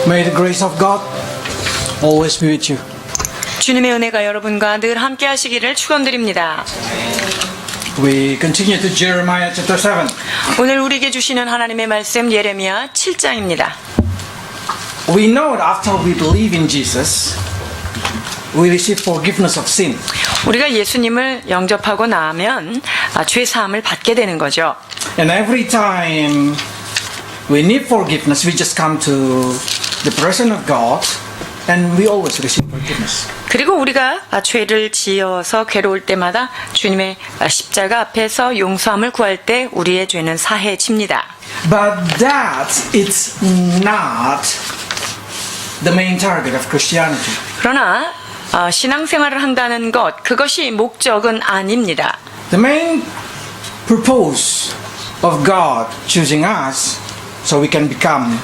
May the grace of God always be with you. 주님의 은혜가 여러분과 늘 함께 하시기를 축원드립니다. We continue to Jeremiah chapter 7. 오늘 우리에게 주시는 하나님의 말씀 예레미야 7장입니다. We know that after we believe in Jesus, we receive forgiveness of sin. 우리가 예수님을 영접하고 나면 죄 사함을 받게 되는 거죠. And every time we need forgiveness, we just come to the presence of God and we always receive forgiveness. 그리고 우리가 죄를 지어서 괴로울 때마다 주님의 십자가 앞에서 용서함을 구할 때 우리의 죄는 사해집니다. But that is not the main target of Christianity. 그러나 신앙생활을 한다는 것, 그것이 목적은 아닙니다. The main purpose of God choosing us so we can become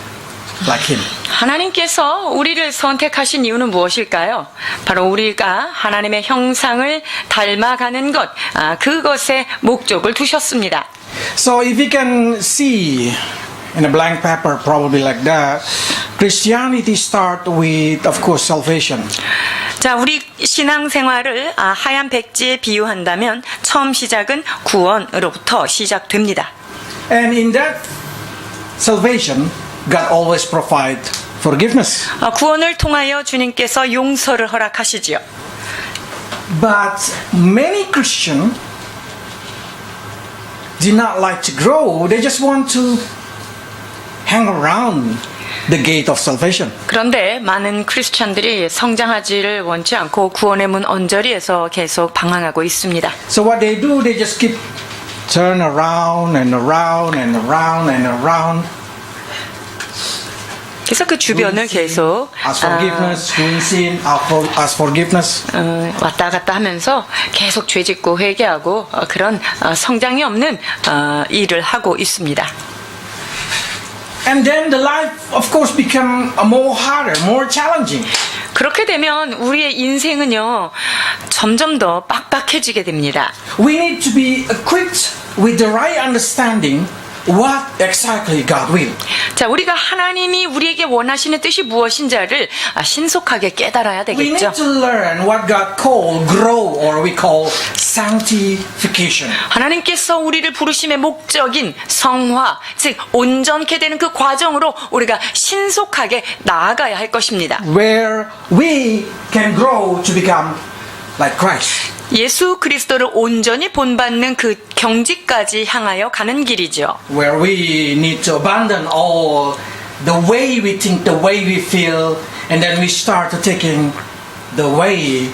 like Him. 하나님께서 우리를 선택하신 이유는 무엇일까요? 바로 우리가 하나님의 형상을 닮아가는 것, 그것에 목적을 두셨습니다. So if you can see in a blank paper, probably like that, Christianity start with, of course, salvation. 자, 우리 신앙생활을 하얀 백지에 비유한다면 처음 시작은 구원으로부터 시작됩니다. And in that salvation, God always provide forgiveness. 구원을 통하여 주님께서 용서를 허락하시지요. But many Christians do not like to grow. They just want to hang around the gate of salvation. 그런데 많은 크리스찬들이 성장하지를 원치 않고 구원의 문 언저리에서 계속 방황하고 있습니다. So what they do, they just keep turn around and around and around and around. 그래서 그 주변을 계속 Ask forgiveness, doing sin, ask forgiveness. 왔다 갔다 하면서 계속 죄짓고 회개하고 그런 성장이 없는 일을 하고 있습니다. And then the life, of course, become more harder, more challenging. 그렇게 되면 우리의 인생은요 점점 더 빡빡해지게 됩니다. We need to be equipped with the right understanding what exactly God will. 자, 우리가 하나님이 우리에게 원하시는 뜻이 무엇인지를 신속하게 깨달아야 We 되겠죠. need to learn what God call grow or we call sanctification. 하나님께서 우리를 부르심의 목적인 성화, 즉 온전케 되는 그 과정으로 우리가 신속하게 나아가야 할 것입니다. Where we can grow to become like Christ. 예수 그리스도를 온전히 본받는 그 경지까지 향하여 가는 길이죠. Where we need to abandon all the way we think, the way we feel, and then we start to taking the way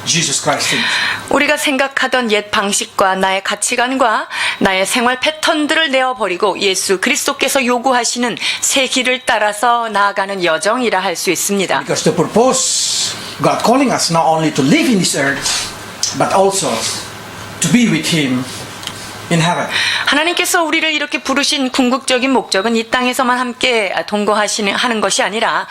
Jesus Christ thinks. 우리가 생각하던 옛 방식과 나의 가치관과 나의 생활 패턴들을 내어버리고 예수 그리스도께서 요구하시는 새 길을 따라서 나아가는 여정이라 할 수 있습니다. Because the purpose, God calling us not only to live in this earth, but also to be with Him in heaven. 하나님께서 우리를 이렇게 부르신 궁극적인 목적은 이 땅에서만 함께 동거하는 것이 아니라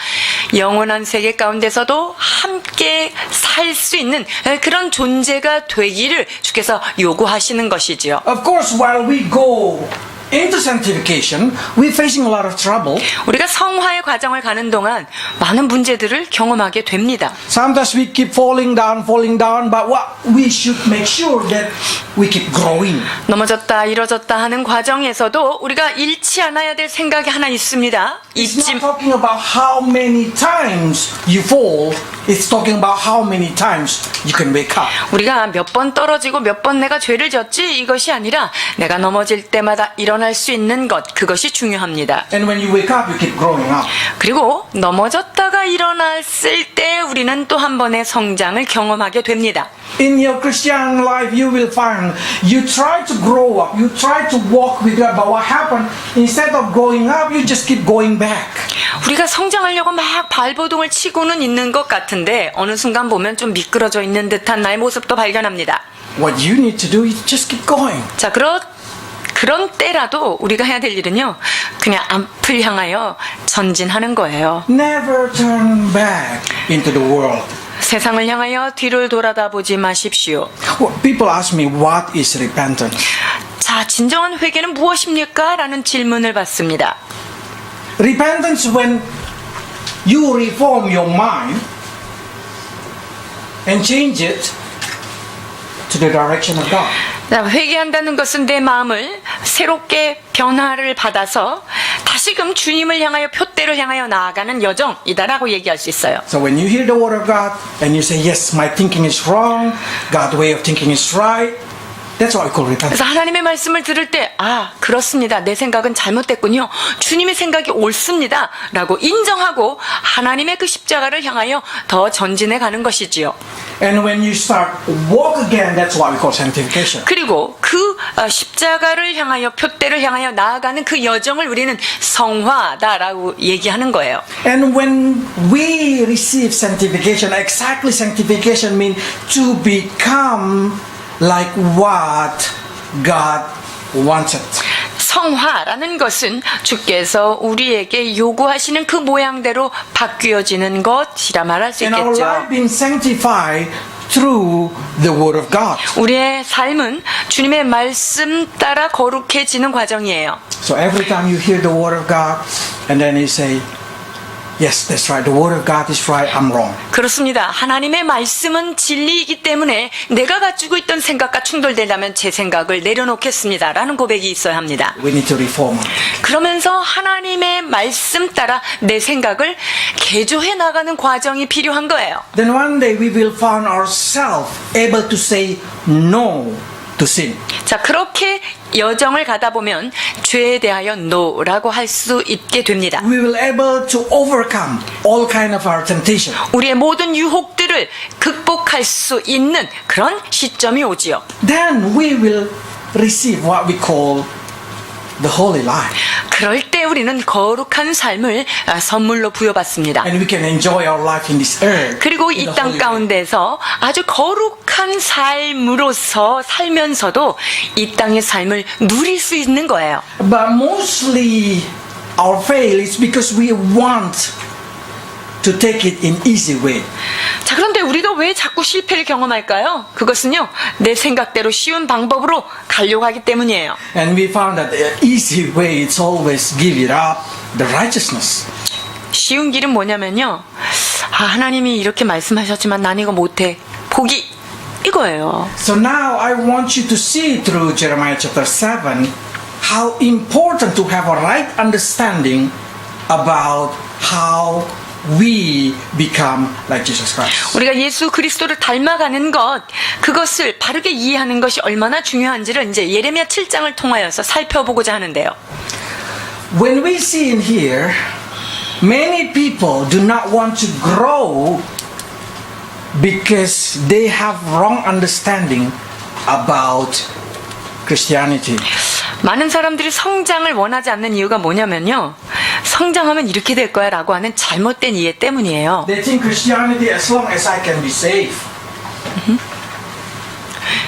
영원한 세계 가운데서도 함께 살 수 있는 그런 존재가 되기를 주께서 요구하시는 것이지요. Of course, while we go into sanctification, we're facing a lot of trouble. 우리가 성화의 과정을 가는 동안 많은 문제들을 경험하게 됩니다. Sometimes we keep falling down, but what we should make sure that we keep growing. 넘어졌다 일어졌다 하는 과정에서도 우리가 잃지 않아야 될 생각이 하나 있습니다. It's 잊지 not talking about how many times you fall. It's talking about how many times you can wake up. 우리가 몇 번 떨어지고 몇 번 내가 죄를 졌지 이것이 아니라 내가 넘어질 때마다 일어날 수 있는 것, 그것이 중요합니다. And when you wake up, you keep growing up. 그리고 넘어졌다가 일어났을 때 우리는 또 한 번의 성장을 경험하게 됩니다. In your Christian life, you will find you try to grow up, you try to walk with God, but what happened? Instead of going up, you just keep going back. 우리가 성장하려고 막 발버둥을 치고는 있는 것 같은데 어느 순간 보면 좀 미끄러져 있는 듯한 나의 모습도 발견합니다. What you need to do is just keep going. 자, 그런 때라도 우리가 해야 될 일은요, 그냥 앞을 향하여 전진하는 거예요. Never turn back into the world. 세상을 향하여 뒤를 돌아다보지 마십시오. Well, people ask me, what is repentance? 자, 진정한 회개는 무엇입니까? 라는 질문을 받습니다. Repentance when you reform your mind and change it to the direction of God. 자, 회개한다는 것은 내 마음을 새롭게 변화를 받아서 다시금 주님을 향하여 표대를 향하여 나아가는 여정이다라고 얘기할 수 있어요. So when you hear the word of God and you say, yes, my thinking is wrong, God's way of thinking is right, that's what we call repentance. 그래서 하나님의 말씀을 들을 때, 아, 그렇습니다. 내 생각은 잘못됐군요. 주님의 생각이 옳습니다. 라고 인정하고 하나님의 그 십자가를 향하여 더 전진해 가는 것이지요. And when you start walk again, that's what we call sanctification. 그리고 그 십자가를 향하여 표대를 향하여 나아가는 그 여정을 우리는 성화다라고 얘기하는 거예요. And when we receive sanctification, exactly sanctification means to become like what God wanted. 성화라는 것은 주께서 우리에게 요구하시는 그 모양대로 바뀌어지는 것이라 말할 수 And our 있겠죠. life being sanctified through the Word of God. 우리의 삶은 주님의 말씀 따라 거룩해지는 과정이에요. So every time you hear the Word of God and then you say, yes, that's right, the Word of God is right, I'm wrong. 그렇습니다. 하나님의 말씀은 진리이기 때문에 내가 가지고 있던 생각과 충돌되려면 제 생각을 내려놓겠습니다. 라는 고백이 있어야 합니다. We need to reform. 그러면서 하나님의 말씀 따라 내 생각을 개조해 나가는 과정이 필요한 거예요. Then one day we will find ourselves able to say no to sin. 자, 그렇게 여정을 가다 보면 죄에 대하여 no라고 할 수 있게 됩니다. We will able to overcome all kind of our temptation. 우리의 모든 유혹들을 극복할 수 있는 그런 시점이 오지요. Then we will receive what we call the holy life. 그럴 때 우리는 거룩한 삶을 선물로 부여받습니다. And we can enjoy our life in this earth. 그리고 in 이 the 땅 holy way. 가운데서 아주 거룩한 삶으로서 살면서도 이 땅의 삶을 누릴 수 있는 거예요. But mostly our fail is because we want to take it in easy way. 자, 그런데 우리가 왜 자꾸 실패를 경험할까요? 그것은요, 내 생각대로 쉬운 방법으로 가려고 하기 때문이에요. And we found that the easy way is always give it up the righteousness. 쉬운 길은 뭐냐면요, 아, 하나님이 이렇게 말씀하셨지만 난 이거 못해. 포기. 이거예요. So now I want you to see through Jeremiah chapter 7 how important to have a right understanding about how we become like Jesus Christ. 우리가 예수 그리스도를 닮아가는 것, 그것을 바르게 이해하는 것이 얼마나 중요한지를 이제 예레미야 7장을 통하여서 살펴보고자 하는데요. When we see in here, many people do not want to grow because they have wrong understanding about Christianity. 많은 사람들이 성장을 원하지 않는 이유가 뭐냐면요, 성장하면 이렇게 될 거야 라고 하는 잘못된 이해 때문이에요. They think Christianity as long as I can be saved.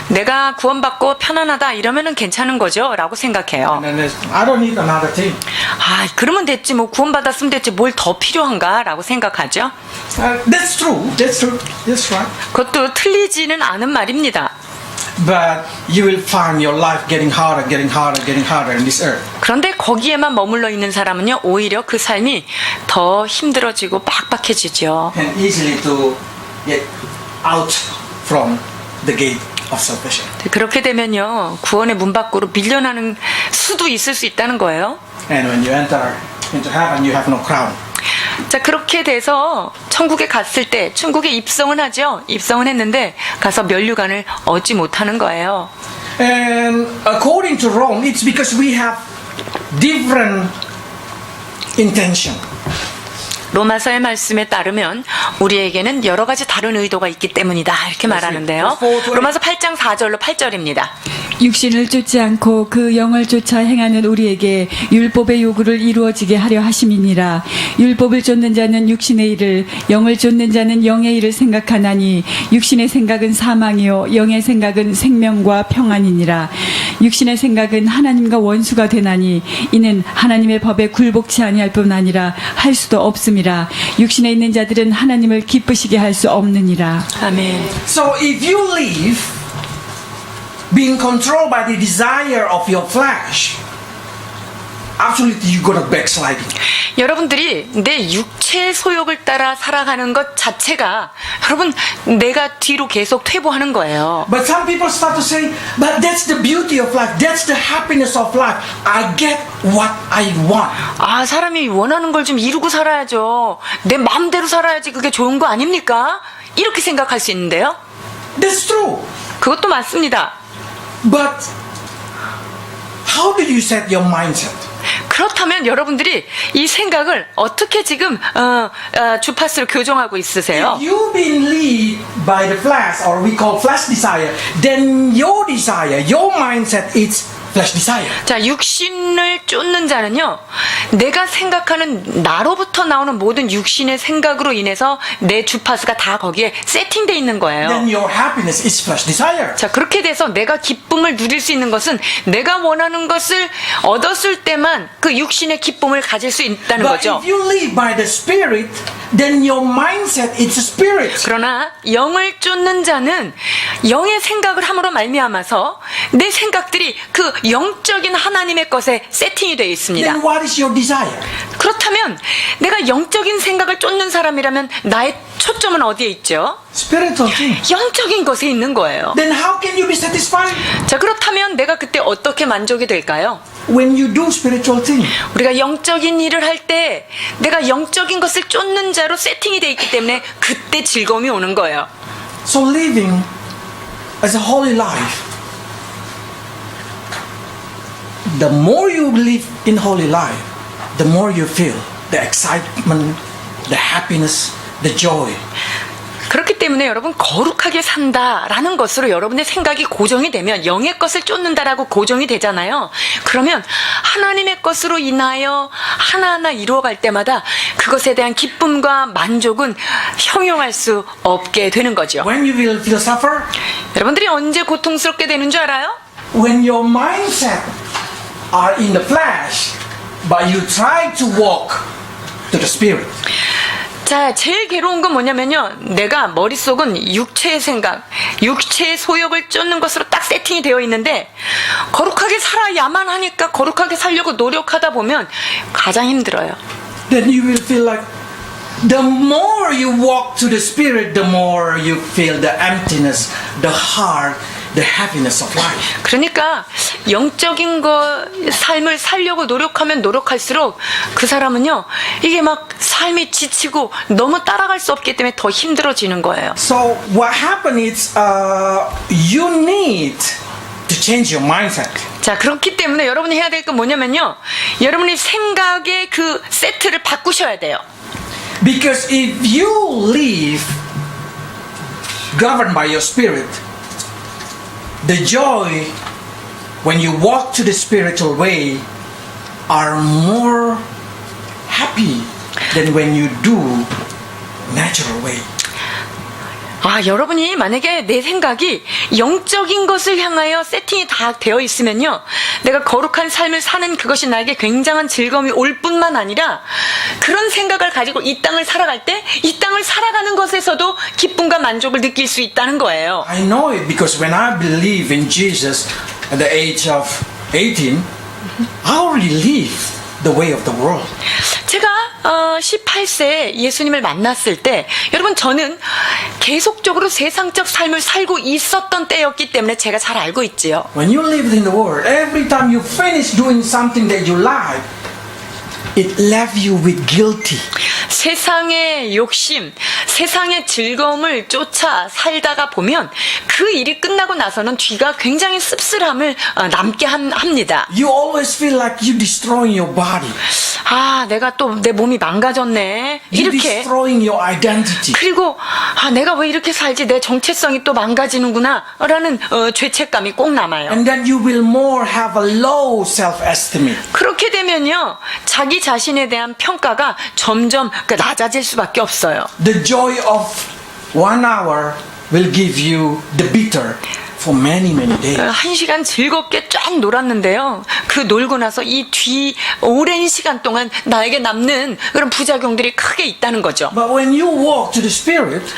내가 구원받고 편안하다 이러면은 괜찮은 거죠 라고 생각해요. And then I don't need another thing. 아, 그러면 됐지, 뭐 구원받았으면 됐지, 뭘 더 필요한가 라고 생각하죠. That's true. That's true. That's right. 그것도 틀리지는 않은 말입니다. But you will find your life getting harder, getting harder, getting harder in this earth. 그런데 거기에만 머물러 있는 사람은요, 오히려 그 삶이 더 힘들어지고 빡빡해지죠. And easily to get out from the gate of salvation. 그렇게 되면요, 구원의 문 밖으로 밀려나는 수도 있을 수 있다는 거예요. And when you enter into heaven, you have no crown. 자, 그렇게 돼서 천국에 갔을 때 천국에 입성은 하죠. 입성은 했는데 가서 면류관을 얻지 못하는 거예요. And according to Rome, it's because we have different intention. 로마서의 말씀에 따르면 우리에게는 여러 가지 다른 의도가 있기 때문이다 이렇게 말하는데요. 로마서 8장 4절로 8절입니다. 육신을 쫓지 않고 그 영을 쫓아 행하는 우리에게 율법의 요구를 이루어지게 하려 하심이니라. 율법을 쫓는 자는 육신의 일을, 영을 쫓는 자는 영의 일을 생각하나니 육신의 생각은 사망이요 영의 생각은 생명과 평안이니라. 육신의 생각은 하나님과 원수가 되나니 이는 하나님의 법에 굴복치 아니할 뿐 아니라 할 수도 없음이라. 육신에 있는 자들은 하나님을 기쁘시게 할 수 없느니라. 아멘. So if you live being controlled by the desire of your flesh, absolutely you're gonna backsliding. 여러분들이 내 육체의 소욕을 따라 살아가는 것 자체가 여러분 내가 뒤로 계속 퇴보하는 거예요. But some people start to say, but that's the beauty of life. That's the happiness of life. I get what I want. 아, 사람이 원하는 걸 좀 이루고 살아야죠. 내 마음대로 살아야지 그게 좋은 거 아닙니까? 이렇게 생각할 수 있는데요. That's true. 그것도 맞습니다. But how do you set your mindset? 그렇다면 여러분들이 이 생각을 어떻게 지금 주파수를 교정하고 있으세요? If you've been led by the flesh, or we call flesh desire, then your desire, your mindset is flesh desire. 자, 육신을 쫓는 자는요, 내가 생각하는 나로부터 나오는 모든 육신의 생각으로 인해서 내 주파수가 다 거기에 세팅돼 있는 거예요. Then your happiness is flesh desire. 자, 그렇게 돼서 내가 기쁨을 누릴 수 있는 것은 내가 원하는 것을 얻었을 때만 그 육신의 기쁨을 가질 수 있다는 But 거죠. if you live by the spirit, then your mindset is spirit. 그러나 영을 쫓는 자는 영의 생각을 함으로 말미암아서 내 생각들이 그 영적인 하나님의 것에 세팅이 되어 있습니다. Then what is your desire? 그렇다면 내가 영적인 생각을 쫓는 사람이라면 나의 초점은 어디에 있죠? Spiritual thing. 영적인 것에 있는 거예요. Then how can you be satisfied? 자, 그렇다면 내가 그때 어떻게 만족이 될까요? When you do spiritual thing. 우리가 영적인 일을 할 때 내가 영적인 것을 쫓는 자로 세팅이 되어 있기 때문에 그때 즐거움이 오는 거예요. So living as a holy life, the more you live in holy life, the more you feel the excitement, the happiness, the joy. 그렇기 때문에 여러분 거룩하게 산다라는 것으로 여러분의 생각이 고정이 되면 영의 것을 쫓는다라고 고정이 되잖아요. 그러면 하나님의 것으로 인하여 하나하나 이루어갈 때마다 그것에 대한 기쁨과 만족은 형용할 수 없게 되는 거죠. When you will feel suffer? 여러분들이 언제 고통스럽게 되는 줄 알아요? When your mindset are in the flesh, but you try to walk to the spirit. 자, 제일 괴로운 건 뭐냐면요. 내가 머릿속은 육체의 생각, 육체의 소욕을 쫓는 것으로 딱 세팅이 되어 있는데 거룩하게 살아야만 하니까 거룩하게 살려고 노력하다 보면 가장 힘들어요. Then you will feel like the more you walk to the spirit, the more you feel the emptiness, the heart, the happiness of life. 그러니까 영적인 삶을 살려고 노력하면 노력할수록 그 사람은요, 이게 막 삶이 지치고 너무 따라갈 수 없기 때문에 더 힘들어지는 거예요. So what happens is you need to change your mindset. 자, 그렇기 때문에 여러분이 해야 될 건 뭐냐면요, 여러분이 생각의 그 세트를 바꾸셔야 돼요. Because if you live governed by your spirit, the joy when you walk to the spiritual way are more happy than when you do natural way. 아, 여러분이 만약에 내 생각이 영적인 것을 향하여 세팅이 다 되어 있으면요, 내가 거룩한 삶을 사는 그것이 나에게 굉장한 즐거움이 올 뿐만 아니라 그런 생각을 가지고 이 땅을 살아갈 때 이 땅을 살아가는 것에서도 기쁨과 만족을 느낄 수 있다는 거예요. I know it because when I believe in Jesus at the age of 18, I already live the way of the world. 제가 18세에 예수님을 만났을 때 여러분 저는 계속적으로 세상적 삶을 살고 있었던 때였기 때문에 제가 잘 알고 있지요. When you lived in the world, every time you finish doing something that you like, it left you with guilty. 세상의 욕심, 세상의 즐거움을 쫓아 살다가 보면 그 일이 끝나고 나서는 뒤가 굉장히 씁쓸함을 남게 합니다. You always feel like you're destroying your body. 아, 내가 또 내 몸이 망가졌네. You're 이렇게. destroying your identity. 그리고 아, 내가 왜 이렇게 살지? 내 정체성이 또 망가지는구나 라는 죄책감이 꼭 남아요. And then you will more have a low self-esteem. 그렇게 되면요, 자기 자신에 대한 평가가 점점 낮아질 수밖에 없어요. The joy of 1 hour will give you the bitter for many, many days. 1시간 즐겁게 쫙 놀았는데요, 그 놀고 나서 이 뒤 오랜 시간 동안 나에게 남는 그런 부작용들이 크게 있다는 거죠. But when you walk to the Spirit,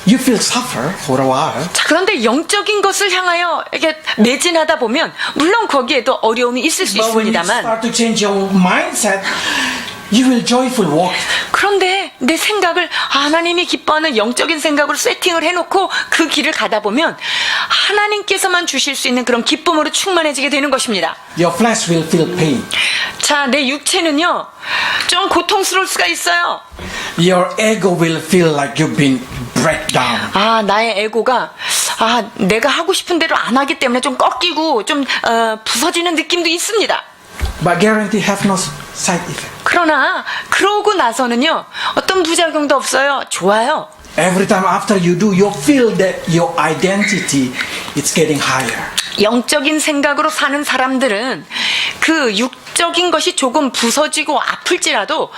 you feel suffer for a while. 자, 그런데 영적인 것을 향하여 이렇게 매진하다 보면 물론 거기에도 어려움이 있을 수 But when you 있습니다만 start to change your mindset, you will joyful walk. 그런데 내 생각을 하나님이 기뻐하는 영적인 생각으로 세팅을 해놓고 그 길을 가다 보면 하나님께서만 주실 수 있는 그런 기쁨으로 충만해지게 되는 것입니다. Your flesh will feel pain. 자, 내 육체는요 좀 고통스러울 수가 있어요. Your ego will feel like you've been break down. 아, 나의 에고가 내가 하고 싶은 대로 안 하기 때문에 좀 꺾이고 좀 부서지는 느낌도 있습니다. But guarantee have no side effect. 그러나 그러고 나서는요 어떤 부작용도 없어요. 좋아요. Every time after you do, you feel that your identity is getting higher. 영적인 생각으로 사는 사람들은 그 육적인 것이 조금 부서지고 아플지라도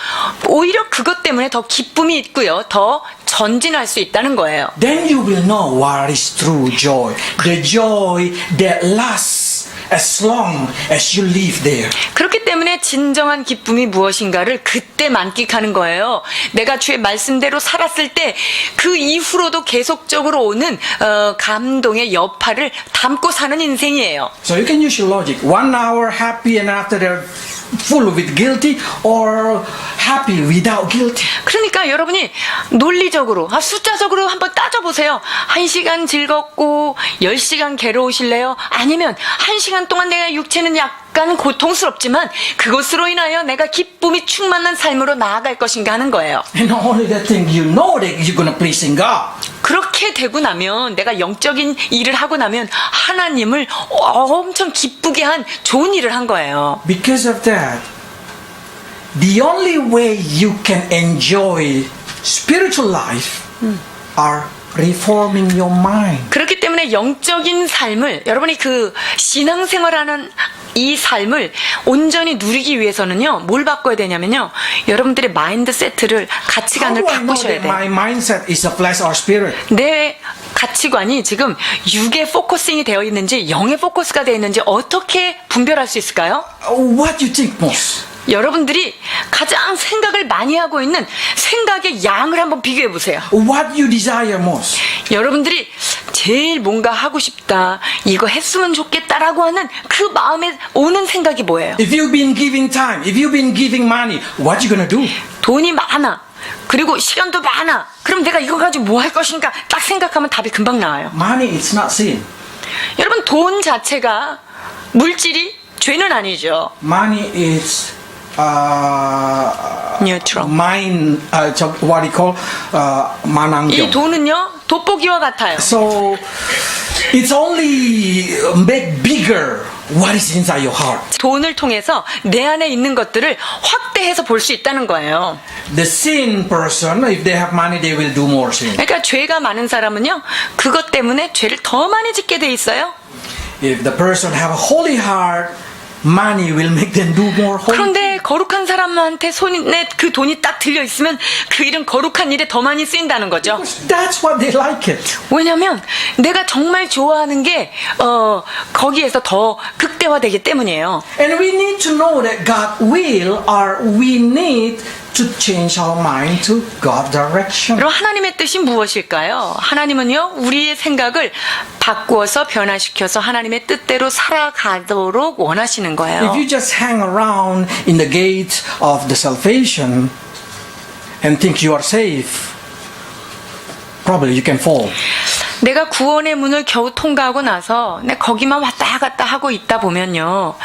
오히려 그것 때문에 더 기쁨이 있고요. 더 전진할 수 있다는 거예요. Then you will know what is true joy. The joy that lasts as long as you live there. 그렇기 때문에 진정한 기쁨이 무엇인가를 그때 만끽하는 거예요. 내가 주의 말씀대로 살았을 때 그 이후로도 계속적으로 오는 감동의 여파를 담고 사는 인생이에요. So you can use your logic. 1 hour happy and after they're full with guilty or happy without guilty. 그러니까 여러분이 논리적으로 숫자적으로 한번 따져보세요. 1시간 즐겁고 10시간 괴로우실래요? 아니면 1시간 동안 내가 육체는 약간 고통스럽지만 그것으로 인하여 내가 기쁨이 충만한 삶으로 나아갈 것인가 하는 거예요. And only that thing you know that you're gonna pleasing God. 그렇게 되고 나면 내가 영적인 일을 하고 나면 하나님을 엄청 기쁘게 한 좋은 일을 한 거예요. Because of that, the only way you can enjoy spiritual life are reforming your mind. 그렇기 때문에 영적인 삶을 여러분이 그 신앙생활하는 이 삶을 온전히 누리기 위해서는요 뭘 바꿔야 되냐면요 여러분들의 마인드 세트를 가치관을 How do I know 바꾸셔야 that 돼요. my mindset is a flesh or spirit? 내 가치관이 지금 육에 포커싱이 되어 있는지 영에 포커스가 되어 있는지 어떻게 분별할 수 있을까요? What you think most? 여러분들이 가장 생각을 많이 하고 있는 생각의 양을 한번 비교해 보세요. What you desire most? 여러분들이 제일 뭔가 하고 싶다, 이거 했으면 좋겠다라고 하는 그 마음에 오는 생각이 뭐예요? If you've been giving time, if you've been giving money, what you gonna do? 돈이 많아. 그리고 시간도 많아. 그럼 내가 이거 가지고 뭐 할 것인가 딱 생각하면 답이 금방 나와요. Money is not sin. 여러분 돈 자체가 물질이 죄는 아니죠. Money is Neutral. mind. What you call 이 manangyong. 돈은요 돋보기와 같아요. So it's only make bigger what is inside your heart. 돈을 통해서 내 안에 있는 것들을 확대해서 볼 수 있다는 거예요. The sin person, if they have money, they will do more sin. 그러니까 죄가 많은 사람은요 그것 때문에 죄를 더 많이 짓게 돼 있어요. If the person have a holy heart, money will make them do more holy. 그런데 거룩한 사람한테 손에 그 돈이 딱 들려 있으면 그 일은 거룩한 일에 더 많이 쓰인다는 거죠. That's what they like it. 왜냐하면 내가 정말 좋아하는 게 거기에서 더 극대화되기 때문이에요. And we need to know that God will, or we need to change our mind to God's direction. 그럼 하나님의 뜻이 무엇일까요? 하나님은요 우리의 생각을 바꾸어서 변화시켜서 하나님의 뜻대로 살아가도록 원하시는 거예요. If you just hang around in the gate of the salvation and think you are safe, probably you can fall. 내가 구원의 문을 겨우 통과하고 나서 내 거기만 왔다 갔다 하고 있다 보면요.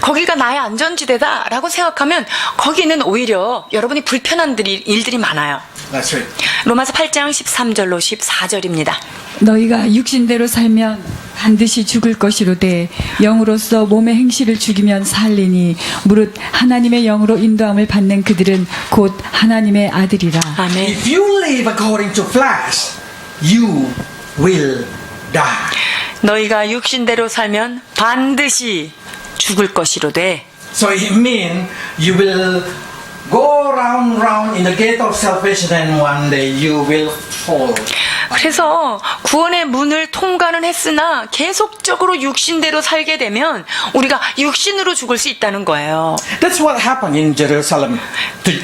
거기가 나의 안전지대다라고 생각하면 거기는 오히려 여러분이 불편한 일들이 많아요. That's right. 로마서 8장 13절로 14절입니다. 너희가 육신대로 살면 반드시 죽을 것이로되 영으로서 몸의 행실을 죽이면 살리니 무릇 하나님의 영으로 인도함을 받는 그들은 곧 하나님의 아들이라. 아멘. If you live according to flesh, you will die. 너희가 육신대로 살면 반드시 죽을 것이로되. So it means you will go round in the gate of salvation and one day you will fall. 그래서 구원의 문을 통과는 했으나 계속적으로 육신대로 살게 되면 우리가 육신으로 죽을 수 있다는 거예요. That's what happened in Jerusalem,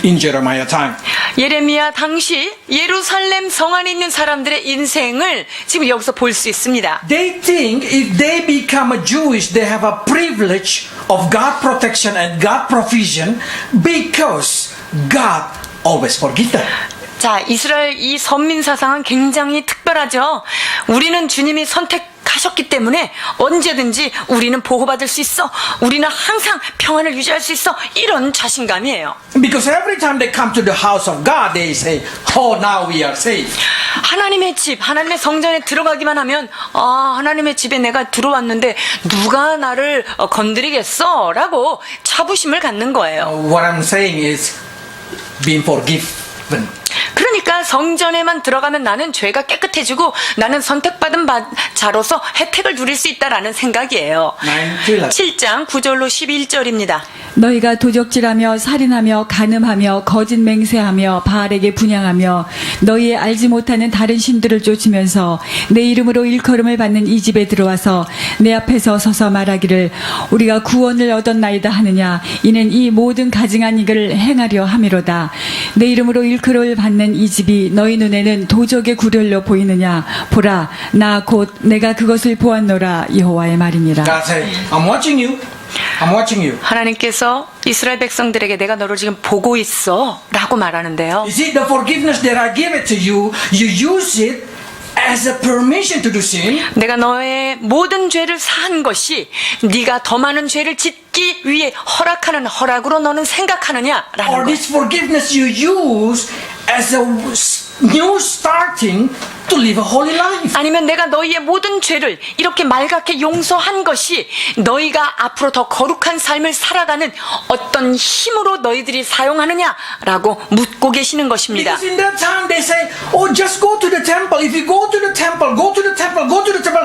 in Jeremiah time. 예레미야 당시 예루살렘 성 안에 있는 사람들의 인생을 지금 여기서 볼 수 있습니다. They think if they become a Jewish, they have a privilege of God protection and God provision because God always forgive them. 자, 이스라엘 이 선민 사상은 굉장히 특별하죠. 우리는 주님이 선택하셨기 때문에 언제든지 우리는 보호받을 수 있어. 우리는 항상 평안을 유지할 수 있어. 이런 자신감이에요. Because every time they come to the house of God, they say, oh, now we are safe. 하나님의 집, 하나님의 성전에 들어가기만 하면 하나님의 집에 내가 들어왔는데 누가 나를 건드리겠어? 라고 자부심을 갖는 거예요. What I'm saying is being forgiven. 그러니까 성전에만 들어가면 나는 죄가 깨끗해지고 나는 선택받은 자로서 혜택을 누릴 수 있다라는 생각이에요. 7장 9절로 11절입니다. 너희가 도적질하며 살인하며 간음하며 거짓 맹세하며 바알에게 분향하며 너희의 알지 못하는 다른 신들을 쫓으면서 내 이름으로 일컬음을 받는 이 집에 들어와서 내 앞에서 서서 말하기를 우리가 구원을 얻었나이다 하느냐 이는 이 모든 가증한 이를 행하려 함이로다. 내 이름으로 일컬음을 받는 이 집이 너희 눈에는 도적의 구렬로 보이느냐 보라 나 곧 내가 그것을 보았노라 여호와의 말이니라. God said, I'm watching you. I'm watching you. 하나님께서 이스라엘 백성들에게 내가 너를 지금 보고 있어 라고 말하는데요. You see, the forgiveness that I give it to you, you use it as a permission to do sin. 내가 너의 모든 죄를 사한 것이 네가 더 많은 죄를 짓기 위해 허락하는 허락으로 너는 생각하느냐라는 Or 거예요. this forgiveness you use as a new starting to live a holy life. 아니면 내가 너희의 모든 죄를 이렇게 말갛게 용서한 것이 너희가 앞으로 더 거룩한 삶을 살아가는 어떤 힘으로 너희들이 사용하느냐라고 묻고 계시는 것입니다. Because in that time they say, oh, just go to the temple. If you go to the temple, go to the temple, go to the temple.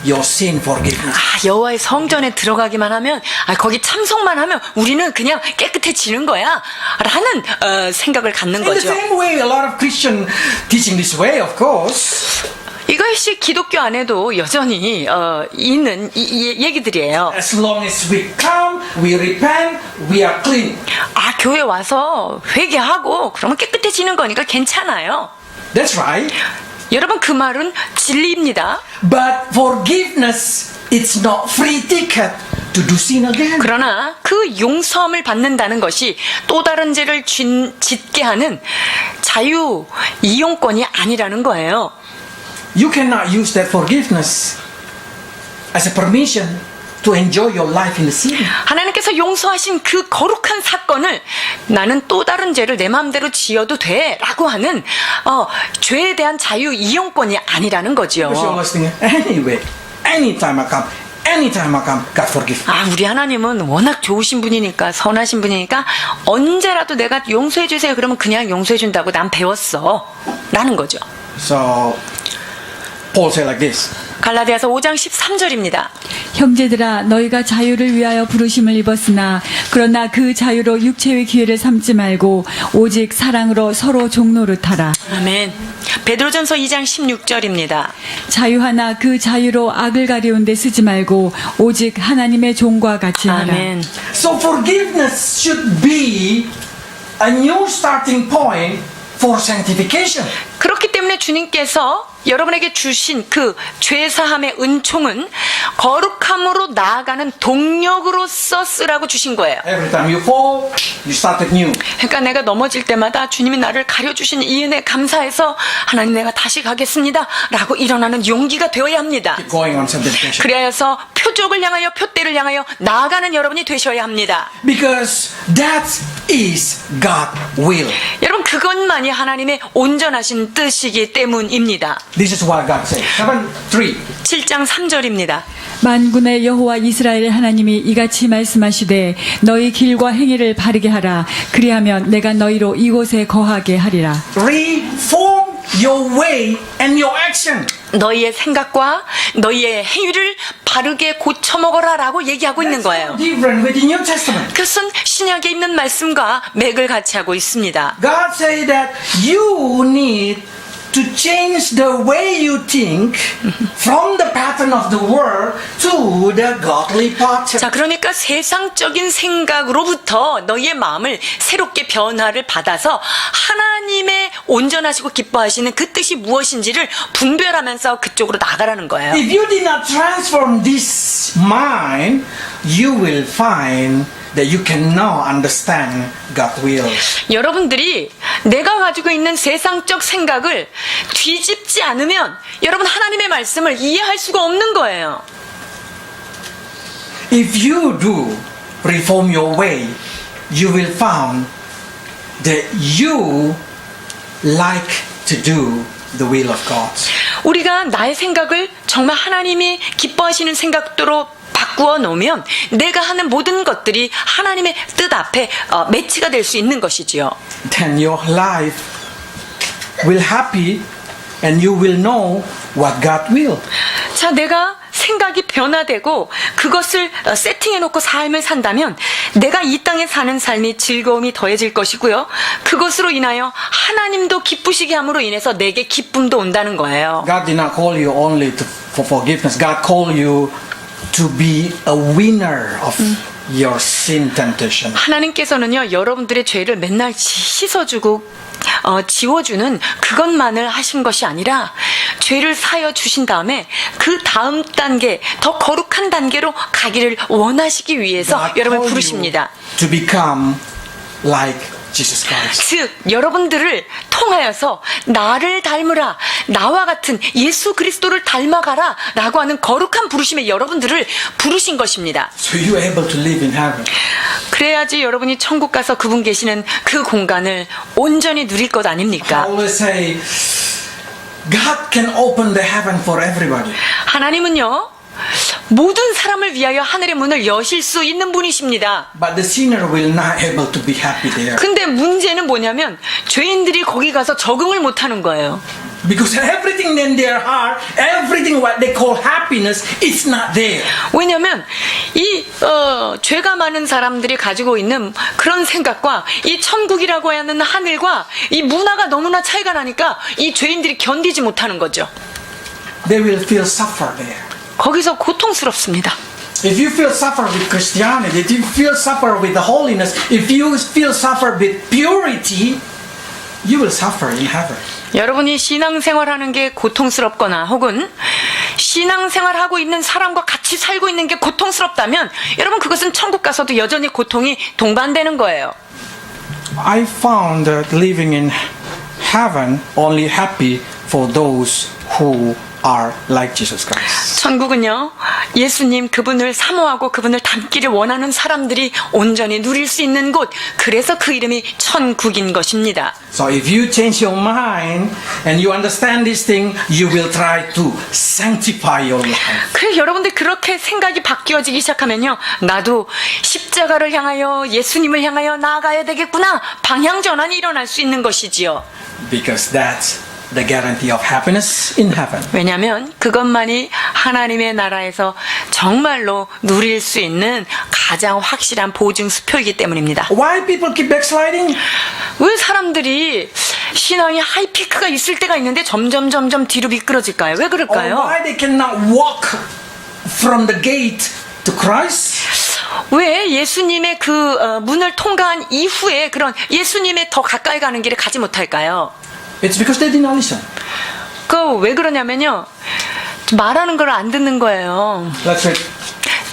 Your sin forgiveness. 여호와의 성전에 들어가기만 하면 거기 참석만 하면 우리는 그냥 깨끗해지는 거야 라는 생각을 갖는 In the 거죠. same way, a lot of Christian teaching this way, of course. 이것이 기독교 안에도 여전히 있는 얘기들이에요. As long as we come, we repent, we are clean. 교회 와서 회개하고 그러면 깨끗해지는 거니까 괜찮아요. That's right. 여러분 그 말은 진리입니다. But forgiveness, it's not free ticket to do sin again. 그러나 그 용서함을 받는다는 것이 또 다른 죄를 짓게 하는 자유 이용권이 아니라는 거예요. You cannot use that forgiveness as a permission to enjoy your life in the sin. 하나님께서 용서하신 그 거룩한 사건을 나는 또 다른 죄를 내 마음대로 지어도 돼 라고 하는 죄에 대한 자유 이용권이 아니라는 거죠. Because you're always thinking, anyway, anytime I come, God forgive me. 우리 하나님은 워낙 좋으신 분이니까 선하신 분이니까 언제라도 내가 용서해 주세요 그러면 그냥 용서해 준다고 난 배웠어 라는 거죠. So, Paul said like this. 갈라디아서 5장 13절입니다. 형제들아 너희가 자유를 위하여 부르심을 입었으나 그러나 그 자유로 육체의 기회를 삼지 말고 오직 사랑으로 서로 종노릇하라. 아멘. 베드로전서 2장 16절입니다. 자유하나 그 자유로 악을 가리운 데 쓰지 말고 오직 하나님의 종과 같이 하라. 아멘. So forgiveness should be a new starting point for sanctification. 그렇기 때문에 주님께서 여러분에게 주신 그 죄사함의 은총은 거룩함으로 나아가는 동력으로서 쓰라고 주신 거예요. Every time you fall, you start it new. 그러니까 내가 넘어질 때마다 주님이 나를 가려주신 이 은혜 감사해서 하나님 내가 다시 가겠습니다 라고 일어나는 용기가 되어야 합니다. Keep going on sanctification. 그래서 표적을 향하여 표대를 향하여 나아가는 여러분이 되셔야 합니다. Because that is God's will. 여러분 그것만이 하나님의 온전하신 뜻이기 때문입니다. This is what God said. 7:3. 7장 3절입니다. 만군의 여호와 이스라엘의 하나님이 이같이 말씀하시되 너희 길과 행위를 바르게 하라. 그리하면 내가 너희로 이곳에 거하게 하리라. Reform your way and your action. 너희의 생각과 너희의 행위를 바르게 고쳐먹어라 라고 얘기하고 있는 거예요. Different with the New Testament. 그것은 신약에 있는 말씀과 맥을 같이 하고 있습니다. God said that you need to change the way you think from the pattern of the world to the godly pattern. 자, 그러니까 세상적인 생각으로부터 너희의 마음을 새롭게 변화를 받아서 하나님의 온전하시고 기뻐하시는 그 뜻이 무엇인지를 분별하면서 그쪽으로 나가라는 거예요. If you did not transform this mind, you will find that you can now understand God's will. 여러분들이 내가 가지고 있는 세상적 생각을 뒤집지 않으면 여러분 하나님의 말씀을 이해할 수가 없는 거예요. If you do reform your way, you will find that you like to do the will of God. 우리가 나의 생각을 정말 하나님이 기뻐하시는 생각대로 바꾸어 놓으면 내가 하는 모든 것들이 하나님의 뜻 앞에 매치가 될 수 있는 것이지요. Then your life will happy and you will know what God will. 자, 내가 생각이 변화되고 그것을 세팅해 놓고 삶을 산다면 내가 이 땅에 사는 삶이 즐거움이 더해질 것이고요. 그것으로 인하여 하나님도 기쁘시게 함으로 인해서 내게 기쁨도 온다는 거예요. God did not call you only for forgiveness. God called you to be a winner of your sin temptation. 하나님께서는요, 여러분들의 죄를 맨날 씻어주고 지워주는 그것만을 하신 것이 아니라 죄를 사여 주신 다음에 그 다음 단계, 더 거룩한 단계로 가기를 원하시기 위해서 God 여러분을 called 부르십니다. you to become like Jesus Christ. 즉 여러분들을 통하여서 나를 닮으라, 나와 같은 예수 그리스도를 닮아가라 라고 하는 거룩한 부르심에 여러분들을 부르신 것입니다. So you are able to live in heaven. 그래야지 여러분이 천국 가서 그분 계시는 그 공간을 온전히 누릴 것 I 아닙니까? always say, God can open the heaven for everybody. 하나님은요, 모든 사람을 위하여 하늘의 문을 여실 수 있는 분이십니다. But the sinner will not able to be happy there. 근데 문제는 뭐냐면 죄인들이 거기 가서 적응을 못하는 거예요. Because everything in their heart, everything what they call happiness, is not there. 왜냐하면 이 죄가 많은 사람들이 가지고 있는 그런 생각과 이 천국이라고 하는 하늘과 이 문화가 너무나 차이가 나니까 이 죄인들이 견디지 못하는 거죠. They will feel suffer there. 거기서 고통스럽습니다. If you feel suffer with Christianity, if you feel suffer with the holiness, if you feel suffer with purity, you will suffer in heaven. 여러분이 신앙생활하는 게 고통스럽거나 혹은 신앙생활하고 있는 사람과 같이 살고 있는 게 고통스럽다면 여러분 그것은 천국 가서도 여전히 고통이 동반되는 거예요. I found that living in heaven only happy for those who are like Jesus Christ. 천국은요, 예수님 그분을 사모하고 그분을 닮기를 원하는 사람들이 온전히 누릴 수 있는 곳, 그래서 그 이름이 천국인 것입니다. So if you change your mind and you understand this thing, you will try to sanctify your life. 그래 여러분들 그렇게 생각이 바뀌어지기 시작하면요, 나도 십자가를 향하여 예수님을 향하여 나아가야 되겠구나, 방향 전환이 일어날 수 있는 것이지요. Because that's the guarantee of happiness in heaven. 왜냐하면 그것만이 하나님의 나라에서 정말로 누릴 수 있는 가장 확실한 보증 수표이기 때문입니다. Why people keep backsliding? 왜 사람들이 신앙이 하이피크가 있을 때가 있는데 점점 뒤로 미끄러질까요? 왜 Or 그럴까요? why they cannot walk from the gate to Christ? 왜 예수님의 그 문을 통과한 이후에 그런 예수님의 더 가까이 가는 길을 가지 못할까요? It's because they did not listen. 그 왜 그러냐면요, 말하는 걸 안 듣는 거예요. Let's read.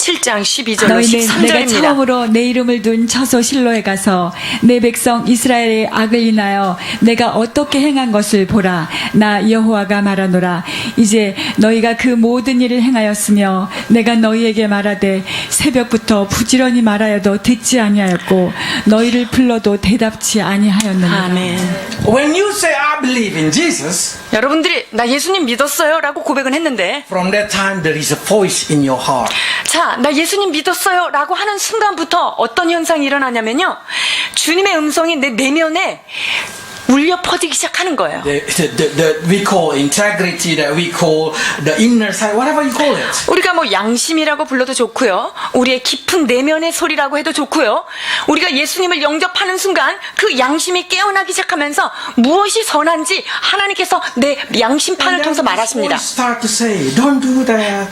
7장 12절 너희는 내가 13절입니다. 처음으로 내 이름을 둔 처소 실로에 가서 내 백성 이스라엘의 악을 인하여 내가 어떻게 행한 것을 보라. 나 여호와가 말하노라. 이제 너희가 그 모든 일을 행하였으며 내가 너희에게 말하되 새벽부터 부지런히 말하여도 듣지 아니하였고 너희를 불러도 대답지 아니하였느니라. 아멘. When you say I believe in Jesus, 여러분들이 나 예수님 믿었어요 라고 고백은 했는데, from that time there is a voice in your heart. 자, 나 예수님 믿었어요 라고 하는 순간부터 어떤 현상이 일어나냐면요, 주님의 음성이 내 내면에 울려 퍼지기 시작하는 거예요. We call integrity, that we call the inner side, whatever you call it. 우리가 뭐 양심이라고 불러도 좋고요. 우리의 깊은 내면의 소리라고 해도 좋고요. 우리가 예수님을 영접하는 순간 그 양심이 깨어나기 시작하면서 무엇이 선한지 하나님께서 내 양심판을 통해서 말하십니다. Start to say, don't do that.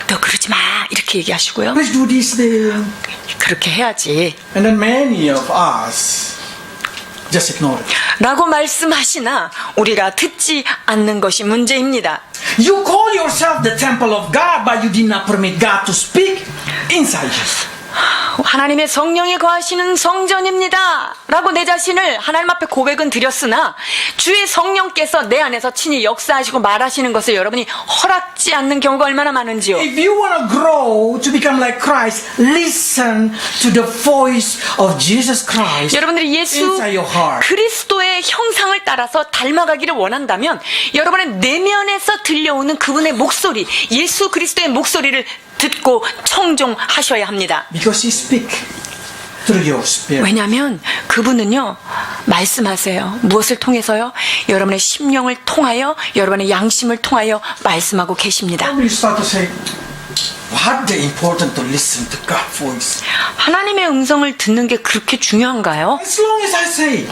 너 그러지 마 이렇게 얘기하시고요. Let's do this thing. 그렇게 해야지 And then many of us just ignore it. 라고 말씀하시나 우리가 듣지 않는 것이 문제입니다. You call yourself the temple of God, but you did not permit God to speak inside you. 하나님의 성령이 거하시는 성전입니다 라고 내 자신을 하나님 앞에 고백은 드렸으나 주의 성령께서 내 안에서 친히 역사하시고 말하시는 것을 여러분이 허락지 않는 경우가 얼마나 많은지요. If you want to grow to become like Christ, listen to the voice of Jesus Christ 여러분들이 예수 inside your heart. 그리스도의 형상을 따라서 닮아가기를 원한다면 여러분의 내면에서 들려오는 그분의 목소리, 예수 그리스도의 목소리를 듣고 청종하셔야 합니다. Because He speak through your spirit. 왜냐하면 그분은요 말씀하세요. 무엇을 통해서요? 여러분의 심령을 통하여 여러분의 양심을 통하여 말씀하고 계십니다. When you start to say, what the important to listen to God's voice? 하나님의 음성을 듣는 게 그렇게 중요한가요? As long as I say,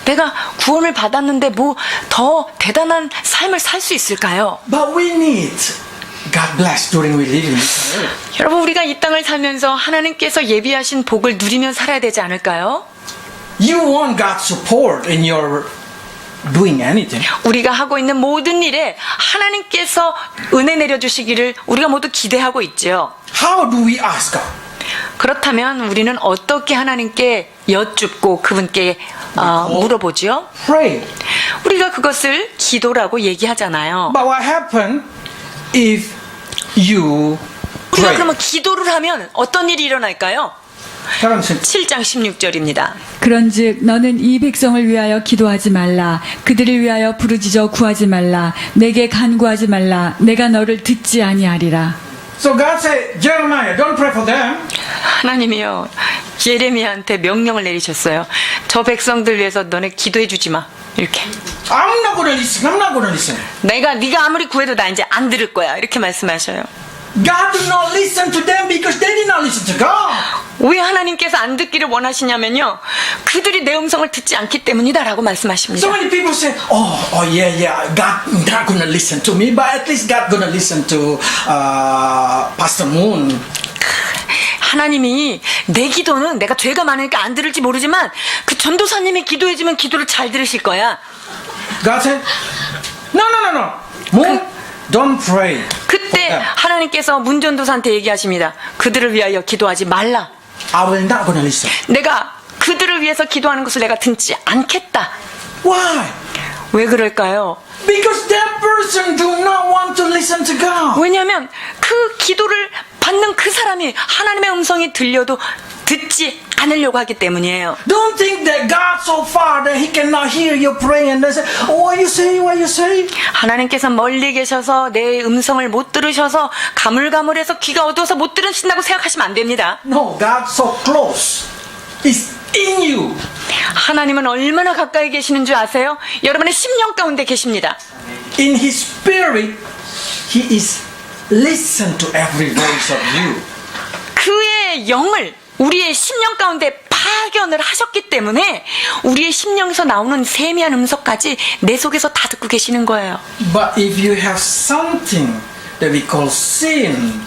내가 구원을 받았는데 뭐 더 대단한 삶을 살 수 있을까요? but we need God bless during we live in this earth. 여러분 우리가 이 땅을 살면서 하나님께서 예비하신 복을 누리며 살아야 되지 않을까요? You want God's support in your doing anything. 우리가 하고 있는 모든 일에 하나님께서 은혜 내려주시기를 우리가 모두 기대하고 있죠. How do we ask God? 그렇다면 우리는 어떻게 하나님께 여쭙고 그분께 물어보죠? Pray. 우리가 그것을 기도라고 얘기하잖아요. But what happens if you 우리가 pray? 그러면 기도를 하면 어떤 일이 일어날까요? 7장 16절입니다. 그런즉 너는 이 백성을 위하여 기도하지 말라. 그들을 위하여 부르짖어 구하지 말라. 내게 간구하지 말라. 내가 너를 듣지 아니하리라. So God said, Jeremiah, don't pray for them. 하나님이요 예레미야한테 명령을 내리셨어요. 저 백성들 위해서 너네 기도해 주지 마. 이렇게. I'm not going to listen. I'm not going to listen. 네가 아무리 구해도 나 이제 안 들을 거야. 이렇게 말씀하셔요. God did not listen to them because they did not listen to God. 왜 하나님께서 안 듣기를 원하시냐면요. 그들이 내 음성을 듣지 않기 때문이다라고 말씀하십니다. So many people say, yeah, God not going to listen to me, but at least God going to listen to Pastor Moon. 하나님이 내 기도는 내가 죄가 많으니까 안 들을지 모르지만 그 전도사님이 기도해주면 기도를 잘 들으실 거야. God said, no. Moon, don't pray. 그때 하나님께서 문전도사한테 얘기하십니다. 그들을 위하여 기도하지 말라. I will not going to listen. 내가 그들을 위해서 기도하는 것을 내가 듣지 않겠다. Why? 왜 그럴까요? Because that person do not want to listen to God. 왜냐하면 그 기도를 받는 그 사람이 하나님의 음성이 들려도 듣지 않으려고 하기 때문이에요. Don't think that God so far that He cannot hear your prayer and they say, what you say? 하나님께서 멀리 계셔서 내 음성을 못 들으셔서 가물가물해서 귀가 어두워서 못 들으신다고 생각하시면 안 됩니다. No, God so close. It's in you. 하나님은 얼마나 가까이 계시는 줄 아세요? 여러분의 심령 가운데 계십니다. In His Spirit, He is listen to every voice of you. 그의 영을 우리의 심령 가운데 파견을 하셨기 때문에 우리의 심령에서 나오는 세미한 음성까지 내 속에서 다 듣고 계시는 거예요. But if you have something that we call sin,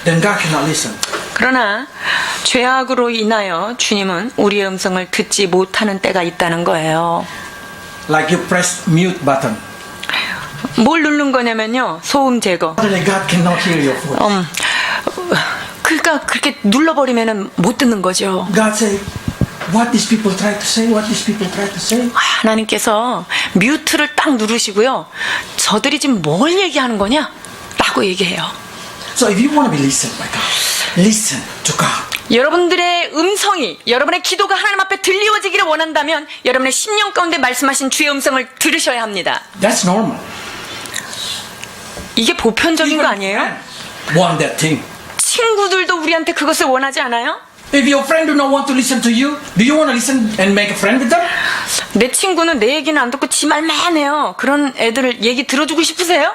then God cannot listen. 그러나 죄악으로 인하여 주님은 우리의 음성을 듣지 못하는 때가 있다는 거예요. Like you press mute button. 뭘 누른 거냐면요. 소음 제거. Suddenly God cannot hear your voice. 그러니까 그렇게 눌러버리면 못 듣는 거죠. God say, what these people try to say, what these people try to say. 하나님께서 뮤트를 딱 누르시고요. 저들이 지금 뭘 얘기하는 거냐? 라고 얘기해요. So if you want to be listened by God, listen to God. 여러분들의 음성이 여러분의 기도가 하나님 앞에 들리워지기를 원한다면 여러분의 심령 가운데 말씀하신 주의 음성을 들으셔야 합니다. That's normal. 이게 보편적인 거 아니에요? Want that thing. 친구들도 우리한테 그것을 원하지 않아요? If your friend do not want to listen to you, do you want to listen and make a friend with them? 내 친구는 내 얘기는 안 듣고 지 말만 해요. 그런 애들 얘기 들어주고 싶으세요?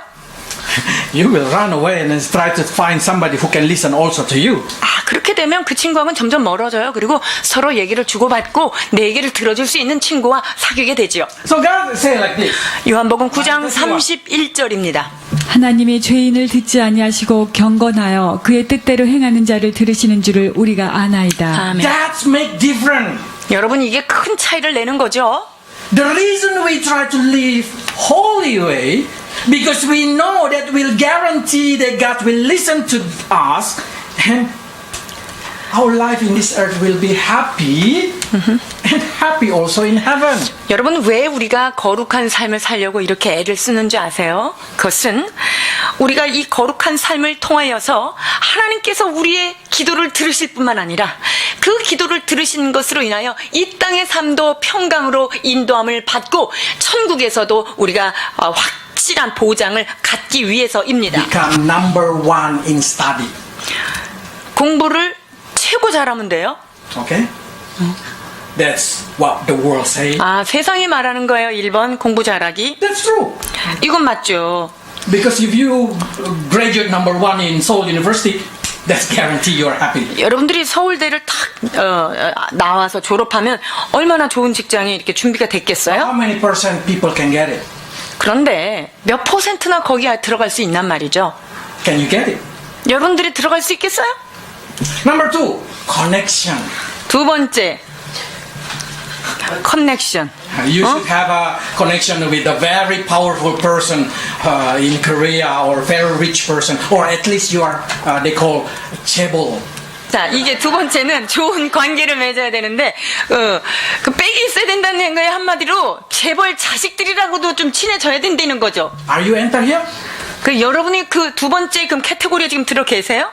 You will run away and then try to find somebody who can listen also to you. 아, 그렇게 되면 그 친구하고는 점점 멀어져요. 그리고 서로 얘기를 주고받고 내 얘기를 들어줄 수 있는 친구와 사귀게 되지요. So God say like this. 요한복음 9장 31절입니다. 하나님이 죄인을 듣지 아니하시고 경건하여 그의 뜻대로 행하는 자를 들으시는 줄을 우리가 아나이다. 아멘. That's make difference. 여러분, 이게 큰 차이를 내는 거죠. The reason we try to live holy way because we know that will guarantee that God will listen to us and our life in this earth will be happy and happy also in heaven. 여러분, 왜 우리가 거룩한 삶을 살려고 이렇게 애를 쓰는 줄 아세요? 그것은 우리가 이 거룩한 삶을 통하여서 하나님께서 우리의 기도를 들으실 뿐만 아니라 그 기도를 들으신 것으로 인하여 이 땅의 삶도 평강으로 인도함을 받고 천국에서도 우리가 확실한 보장을 갖기 위해서입니다. Become number one in study. 공부를 최고 잘하면 돼요. Okay? That's what the world say. 아, 세상이 말하는 거예요. 1번 공부 잘하기. That's true. 이건 맞죠. Because if you graduate number one in Seoul University, that's guarantee you're happy. 여러분들이 서울대를 탁 나와서 졸업하면 얼마나 좋은 직장이 이렇게 준비가 됐겠어요? How many percent people can get it? 그런데 몇 퍼센트나 거기에 들어갈 수 있단 말이죠. Can you get it? 여러분들이 들어갈 수 있겠어요? Number two, connection. 두 번째, 커넥션. You should have a connection with a very powerful person in Korea or very rich person, or at least you are, they call chaebol. 자, 이게 두 번째는 좋은 관계를 맺어야 되는데, 그 빽이 있어야 된다는 거에 한마디로 재벌 자식들이라고도 좀 친해져야 된다는 거죠. Are you enter here? 그 여러분이 그 두 번째 그 카테고리에 지금 들어 계세요?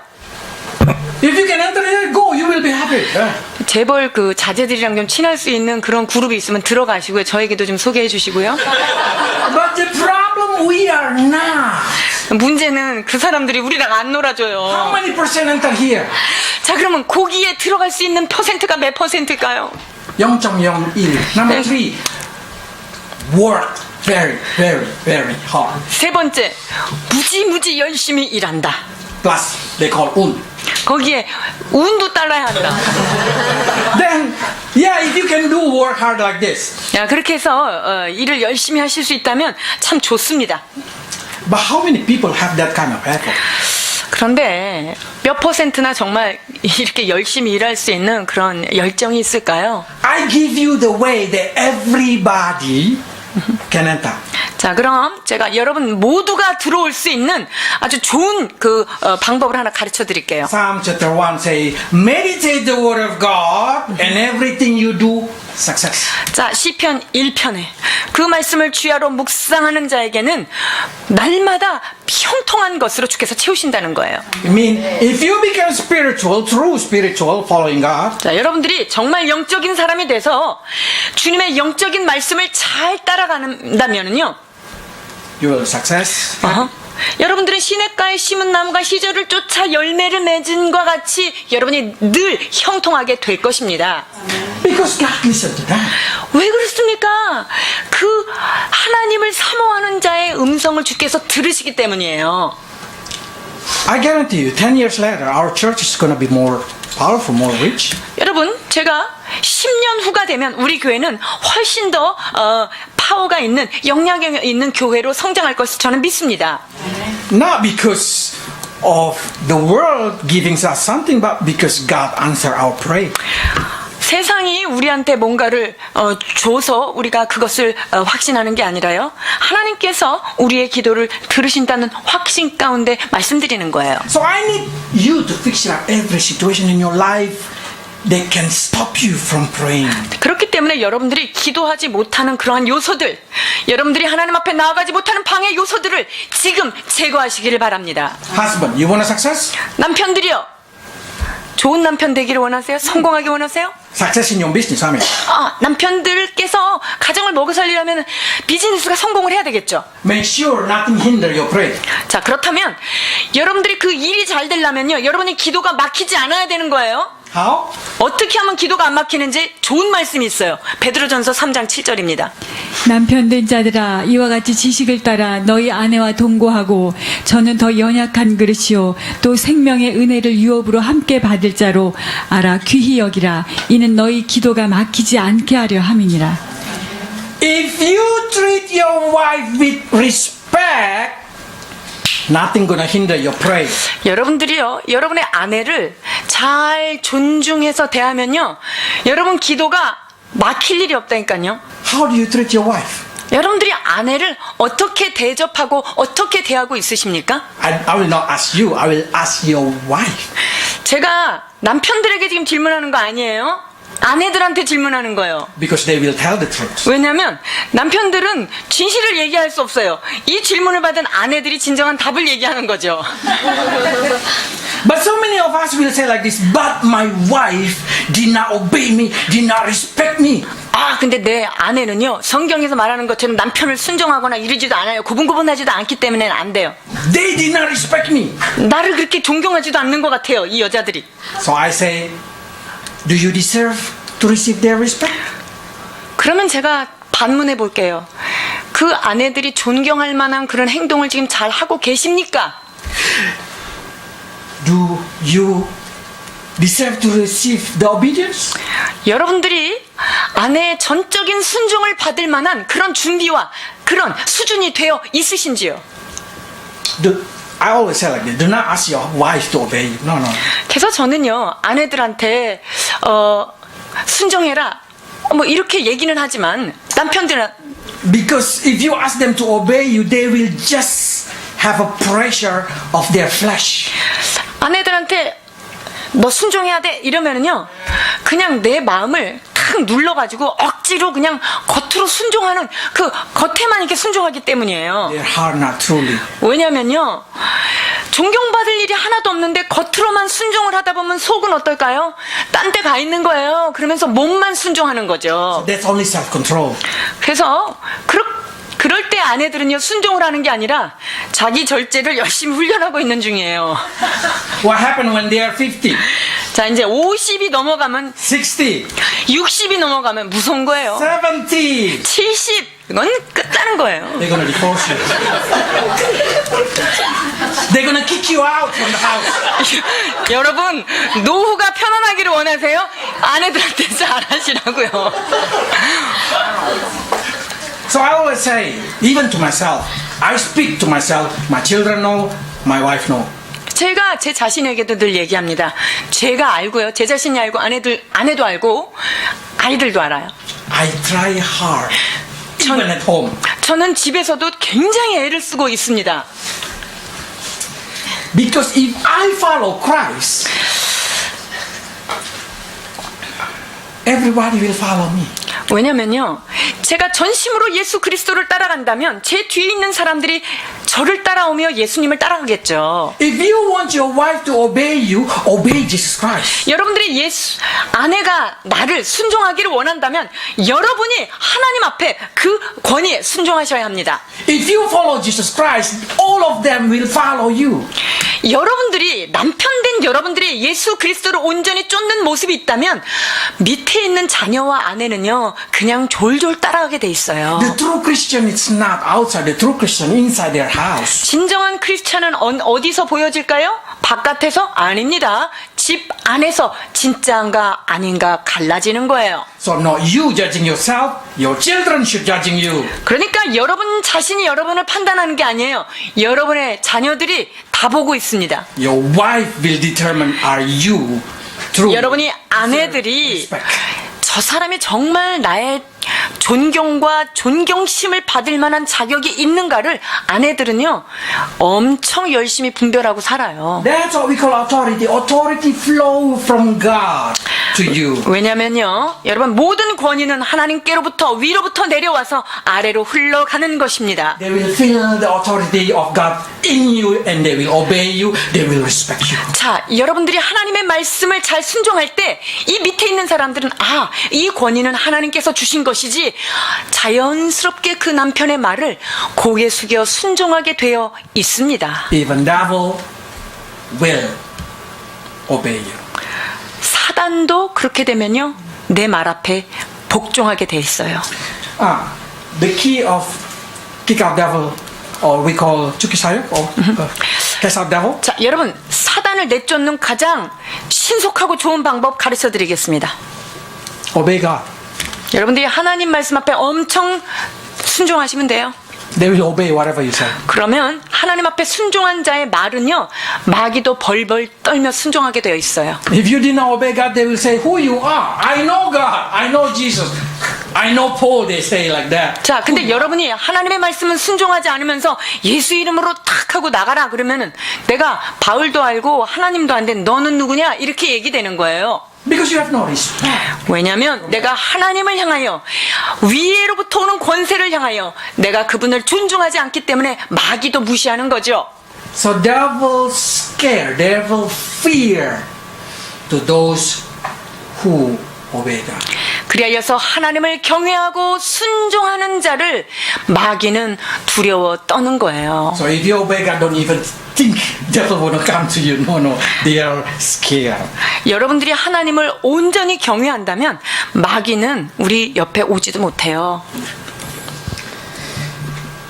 If you can enter here, go. You will be happy. Yeah. 재벌 그 자제들이랑 좀 친할 수 있는 그런 그룹이 있으면 들어가시고요. 저에게도 좀 소개해 주시고요. But the problem we are not. 문제는 그 사람들이 우리랑 안 How 놀아줘요. many percent enter here? 자, 그러면 거기에 들어갈 수 있는 퍼센트가 몇 퍼센트일까요? 0.01. Number three, work very, very, very hard. 세 번째, 무지무지 열심히 일한다. Plus, they call 운. 거기에 운도 따라야 한다. Then, yeah, if you can do work hard like this. 야, 그렇게 해서 일을 열심히 하실 수 있다면 참 좋습니다. But how many people have that kind of effort? 그런데 몇 퍼센트나 정말 이렇게 열심히 일할 수 있는 그런 열정이 있을까요? I give you the way that everybody can enter. 자, 그럼 제가 여러분 모두가 들어올 수 있는 아주 좋은 그 방법을 하나 가르쳐 드릴게요. Psalm chapter 1 say, meditate the word of God and everything you do, success. 자, 시편 1편에 그 말씀을 주야로 묵상하는 자에게는 날마다 형통한 것으로 주께서 채우신다는 거예요. I mean, if you become spiritual, true spiritual, following God, 자, 여러분들이 정말 영적인 사람이 돼서 주님의 영적인 말씀을 잘 따라간다면은요, you will success. 여러분들은 시냇가에 심은 나무가 시절을 쫓아 열매를 맺은과 같이 여러분이 늘 형통하게 될 것입니다. Because God listened to that. 왜 그렇습니까? 그 하나님을 사모하는 자의 음성을 주께서 들으시기 때문이에요. I guarantee you, 10 years later, our church is going to be more powerful, more rich. 여러분, 제가 10년 후가 되면 우리 교회는 훨씬 더 파워가 있는, 영향이 있는 교회로 성장할 것을 저는 믿습니다. Not because of the world giving us something, but because God answered our prayer. 세상이 우리한테 뭔가를 줘서 우리가 그것을 확신하는 게 아니라요, 하나님께서 우리의 기도를 들으신다는 확신 가운데 말씀드리는 거예요. So I need you to fix up every situation in your life that can stop you from praying. 그렇기 때문에 여러분들이 기도하지 못하는 그러한 요소들, 여러분들이 하나님 앞에 나아가지 못하는 방해 요소들을 지금 제거하시기를 바랍니다. Husband, you want a success? 남편들이요, 좋은 남편 되기를 원하세요? 성공하기 원하세요? Success in your business, I mean. 남편들께서 가정을 먹여 살리려면 비즈니스가 성공을 해야 되겠죠. Make sure nothing hinder your prayer. 자, 그렇다면 여러분들이 그 일이 잘 되려면요, 여러분의 기도가 막히지 않아야 되는 거예요. How? 어떻게 하면 기도가 안 막히는지 좋은 말씀이 있어요. 베드로전서 3장 7절입니다. 남편 된 자들아 이와 같이 지식을 따라 너희 아내와 동거하고 저는 더 연약한 그릇이요 또 생명의 은혜를 유업으로 함께 받을 자로 알아 귀히 여기라 이는 너희 기도가 막히지 않게 하려 함이니라. If you treat your wife with respect, nothing gonna hinder your prayer. 여러분들이요, 여러분의 아내를 잘 존중해서 대하면요, 여러분 기도가 막힐 일이 없다니까요. How do you treat your wife? 여러분들이 아내를 어떻게 대접하고 어떻게 대하고 있으십니까? I will not ask you. I will ask your wife. 제가 남편들에게 지금 질문하는 거 아니에요. 아내들한테 질문하는 거예요. Because they will tell the truth. 왜냐하면 남편들은 진실을 얘기할 수 없어요. 이 질문을 받은 아내들이 진정한 답을 얘기하는 거죠. But so many of us will say like this, but my wife did not obey me, did not respect me. 아, 근데 내 아내는요, 성경에서 말하는 것처럼 남편을 순종하거나 이러지도 않아요. 구분구분하지도 않기 때문에 안 돼요. They did not respect me. 나를 그렇게 존경하지도 않는 것 같아요, 이 여자들이. So I say, do you deserve to receive their respect? 그러면 제가 반문해 볼게요. 그 아내들이 존경할 만한 그런 행동을 지금 잘 하고 계십니까? Do you deserve to receive the obedience? 여러분들이 아내의 전적인 순종을 받을 만한 그런 준비와 그런 수준이 되어 있으신지요? I always say like this, do not ask your wife to obey you. No, no. 그래서 저는요, 아내들한테 순종해라 뭐 이렇게 얘기는 하지만 남편들은 Because if you ask them to obey you, they will just have a pressure of their flesh. 아내들한테 너 순종해야 돼 이러면은요, 그냥 내 마음을 탁 눌러가지고 억지로 그냥 겉으로 순종하는 그 겉에만 이렇게 순종하기 때문이에요. Their heart not truly. 왜냐면요, 존경받을 일이 하나도 없는데 겉으로만 순종을 하다 보면 속은 어떨까요? 딴 데 가 있는 거예요. 그러면서 몸만 순종하는 거죠. That's only self-control. 그래서 그럴 때 아내들은요, 순종을 하는 게 아니라 자기 절제를 열심히 훈련하고 있는 중이에요. What happened when they are 50, 자, 이제 50이 넘어가면, 60, 60이 넘어가면 무서운 거예요. 70? 70, 이건 끝나는 거예요. They're gonna divorce you. They're gonna kick you out from the house. 여러분, 노후가 편안하기를 원하세요? 아내들한테 잘하시라고요. So I always say, even to myself, I speak to myself, my children know, my wife know. 제가 제 자신에게도 늘 얘기합니다. 제가 알고요. 제 자신이 알고, 아내도 알고, 아이들도 알아요. I try hard, even at home. 저는 집에서도 굉장히 애를 쓰고 있습니다. Because if I follow Christ, everybody will follow me. 왜냐면요, 제가 전심으로 예수 그리스도를 따라간다면 제 뒤에 있는 사람들이 저를 따라오며 예수님을 따라가겠죠. If you want your wife to obey you, obey Jesus Christ. 여러분들이 아내가 나를 순종하기를 원한다면 여러분이 하나님 앞에 그 권위에 순종하셔야 합니다. If you follow Jesus Christ, all of them will follow you. 여러분들이 남편된 여러분들이 예수 그리스도를 온전히 쫓는 모습이 있다면 밑에 있는 자녀와 아내는요, 그냥 졸졸 따라가게 돼 있어요. The true Christian is not outside, the true Christian inside their house. 진정한 크리스찬은 어디서 보여질까요? 바깥에서? 아닙니다. 집 안에서 진짜인가 아닌가 갈라지는 거예요. So not you judging yourself, your children should judging you. 그러니까 여러분 자신이 여러분을 판단하는 게 아니에요. 여러분의 자녀들이 다 보고 있습니다. Your wife will determine are you true. 여러분이 아내들이 Respect. 저 사람이 정말 나의 존경과 존경심을 받을 만한 자격이 있는가를 아내들은요, 엄청 열심히 분별하고 살아요. That's what we call authority. Authority flow from God to you. 왜냐면요, 여러분, 모든 권위는 하나님께로부터 위로부터 내려와서 아래로 흘러가는 것입니다. They will feel the authority of God in you and they will obey you. They will respect you. 자, 여러분들이 하나님의 말씀을 잘 순종할 때 이 밑에 있는 사람들은 아, 이 권위는 하나님께서 주신 것이지, 자연스럽게 그 남편의 말을 고개 숙여 순종하게 되어 있습니다. Even devil will obey you. 사단도 그렇게 되면요, 내 말 앞에 복종하게 돼 있어요. The key of kick out devil, or we call 죽기사역, or cast out devil. 자, 여러분, 사단을 내쫓는 가장 신속하고 좋은 방법 가르쳐 드리겠습니다. Obey God. 여러분들이 하나님 말씀 앞에 엄청 순종하시면 돼요. They will obey whatever you say. 그러면 하나님 앞에 순종한 자의 말은요, 마귀도 벌벌 떨며 순종하게 되어 있어요. If you did not obey God, they will say, "Who you are? I know God. I know Jesus. I know Paul." They say like that. 자, 근데 여러분이 하나님의 말씀은 순종하지 않으면서 예수 이름으로 탁 하고 나가라 그러면은 내가 바울도 알고 하나님도 안 된 너는 누구냐? 이렇게 얘기되는 거예요. Because you have no respect. 왜냐하면 내가 하나님을 향하여 위에로부터 오는 권세를 향하여 내가 그분을 존중하지 않기 때문에 마귀도 무시하는 거죠. So devil scare, devil fear to those who obey God. 그리하여서 하나님을 경외하고 순종하는 자를 마귀는 두려워 떠는 거예요. So if you obey God, don't even think devil will not come to you. No, they are scared. 여러분들이 하나님을 온전히 경외한다면 마귀는 우리 옆에 오지도 못해요.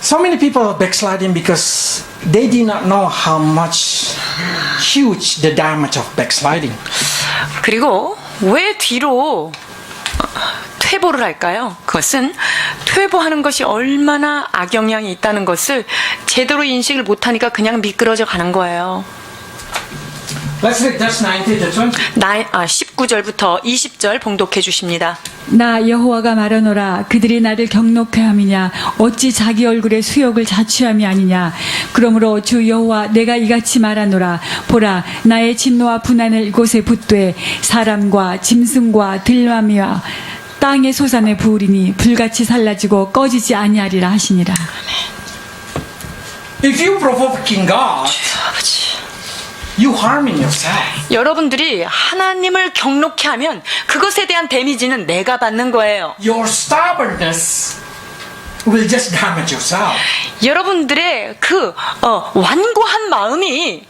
So many people are backsliding because they did not know how much huge the damage of backsliding. 그리고 왜 뒤로 퇴보를 할까요? 그것은 퇴보하는 것이 얼마나 악영향이 있다는 것을 제대로 인식을 못하니까 그냥 미끄러져 가는 거예요. Let's read verse 19 to 20. 19절부터 20절 봉독해 주십니다. 나 여호와가 말하노라 그들이 나를 경록해 함이냐 어찌 자기 얼굴에 수욕을 자취함이 아니냐 그러므로 주 여호와 내가 이같이 말하노라 보라 나의 진노와 분한을 이곳에 붓되 사람과 짐승과 들나미와 땅의 소산에 부으리니 불같이 살라지고 꺼지지 아니하리라 하시니라. If you provoking God, you harming yourself. 여러분들이 하나님을 경록해 하면 그것에 대한 데미지는 내가 받는 거예요. Your stubbornness will just damage yourself. 여러분들의 그 완고한 마음이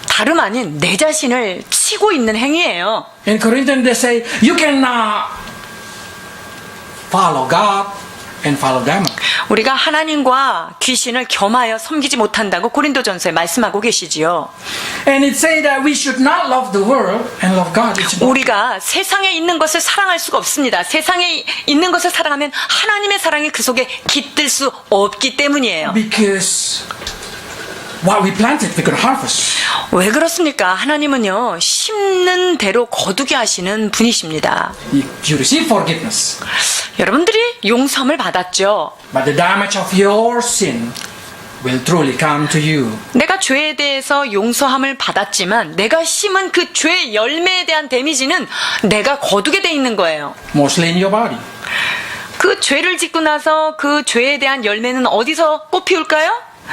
다름 아닌 내 자신을 치고 있는 행위예요. In Corinthians they say you cannot follow God and follow demon. 우리가 하나님과 귀신을 겸하여 섬기지 못한다고 고린도전서에 말씀하고 계시지요. And it say that we should not love the world and love God. It's both. 우리가 세상에 있는 것을 사랑할 수가 없습니다. 세상에 있는 것을 사랑하면 하나님의 사랑이 그 속에 깃들 수 없기 때문이에요. Because what we planted, we could harvest. 왜 그렇습니까? 하나님은요, 심는 대로 거두게 하시는 분이십니다. You receive forgiveness, 여러분들이 용서함을 받았죠. but the damage of your sin will truly come to you. 내가 죄에 대해서 용서함을 받았지만 내가 심은 그 죄의 열매에 대한 데미지는 내가 거두게 돼 있는 거예요. Mostly in your body. 그 죄를 짓고 나서 그 죄에 대한 열매는 어디서 꽃피울까요?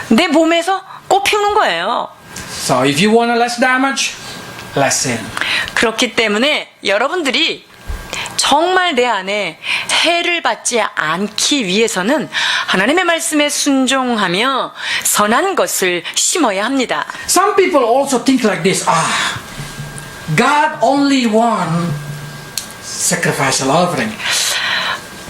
내 몸에서 꽃피우는 거예요. So if you want less damage, less sin. 그렇기 때문에 여러분들이 정말 내 안에 해를 받지 않기 위해서는 하나님의 말씀에 순종하며 선한 것을 심어야 합니다. Some people also think like this. God only want sacrificial offering.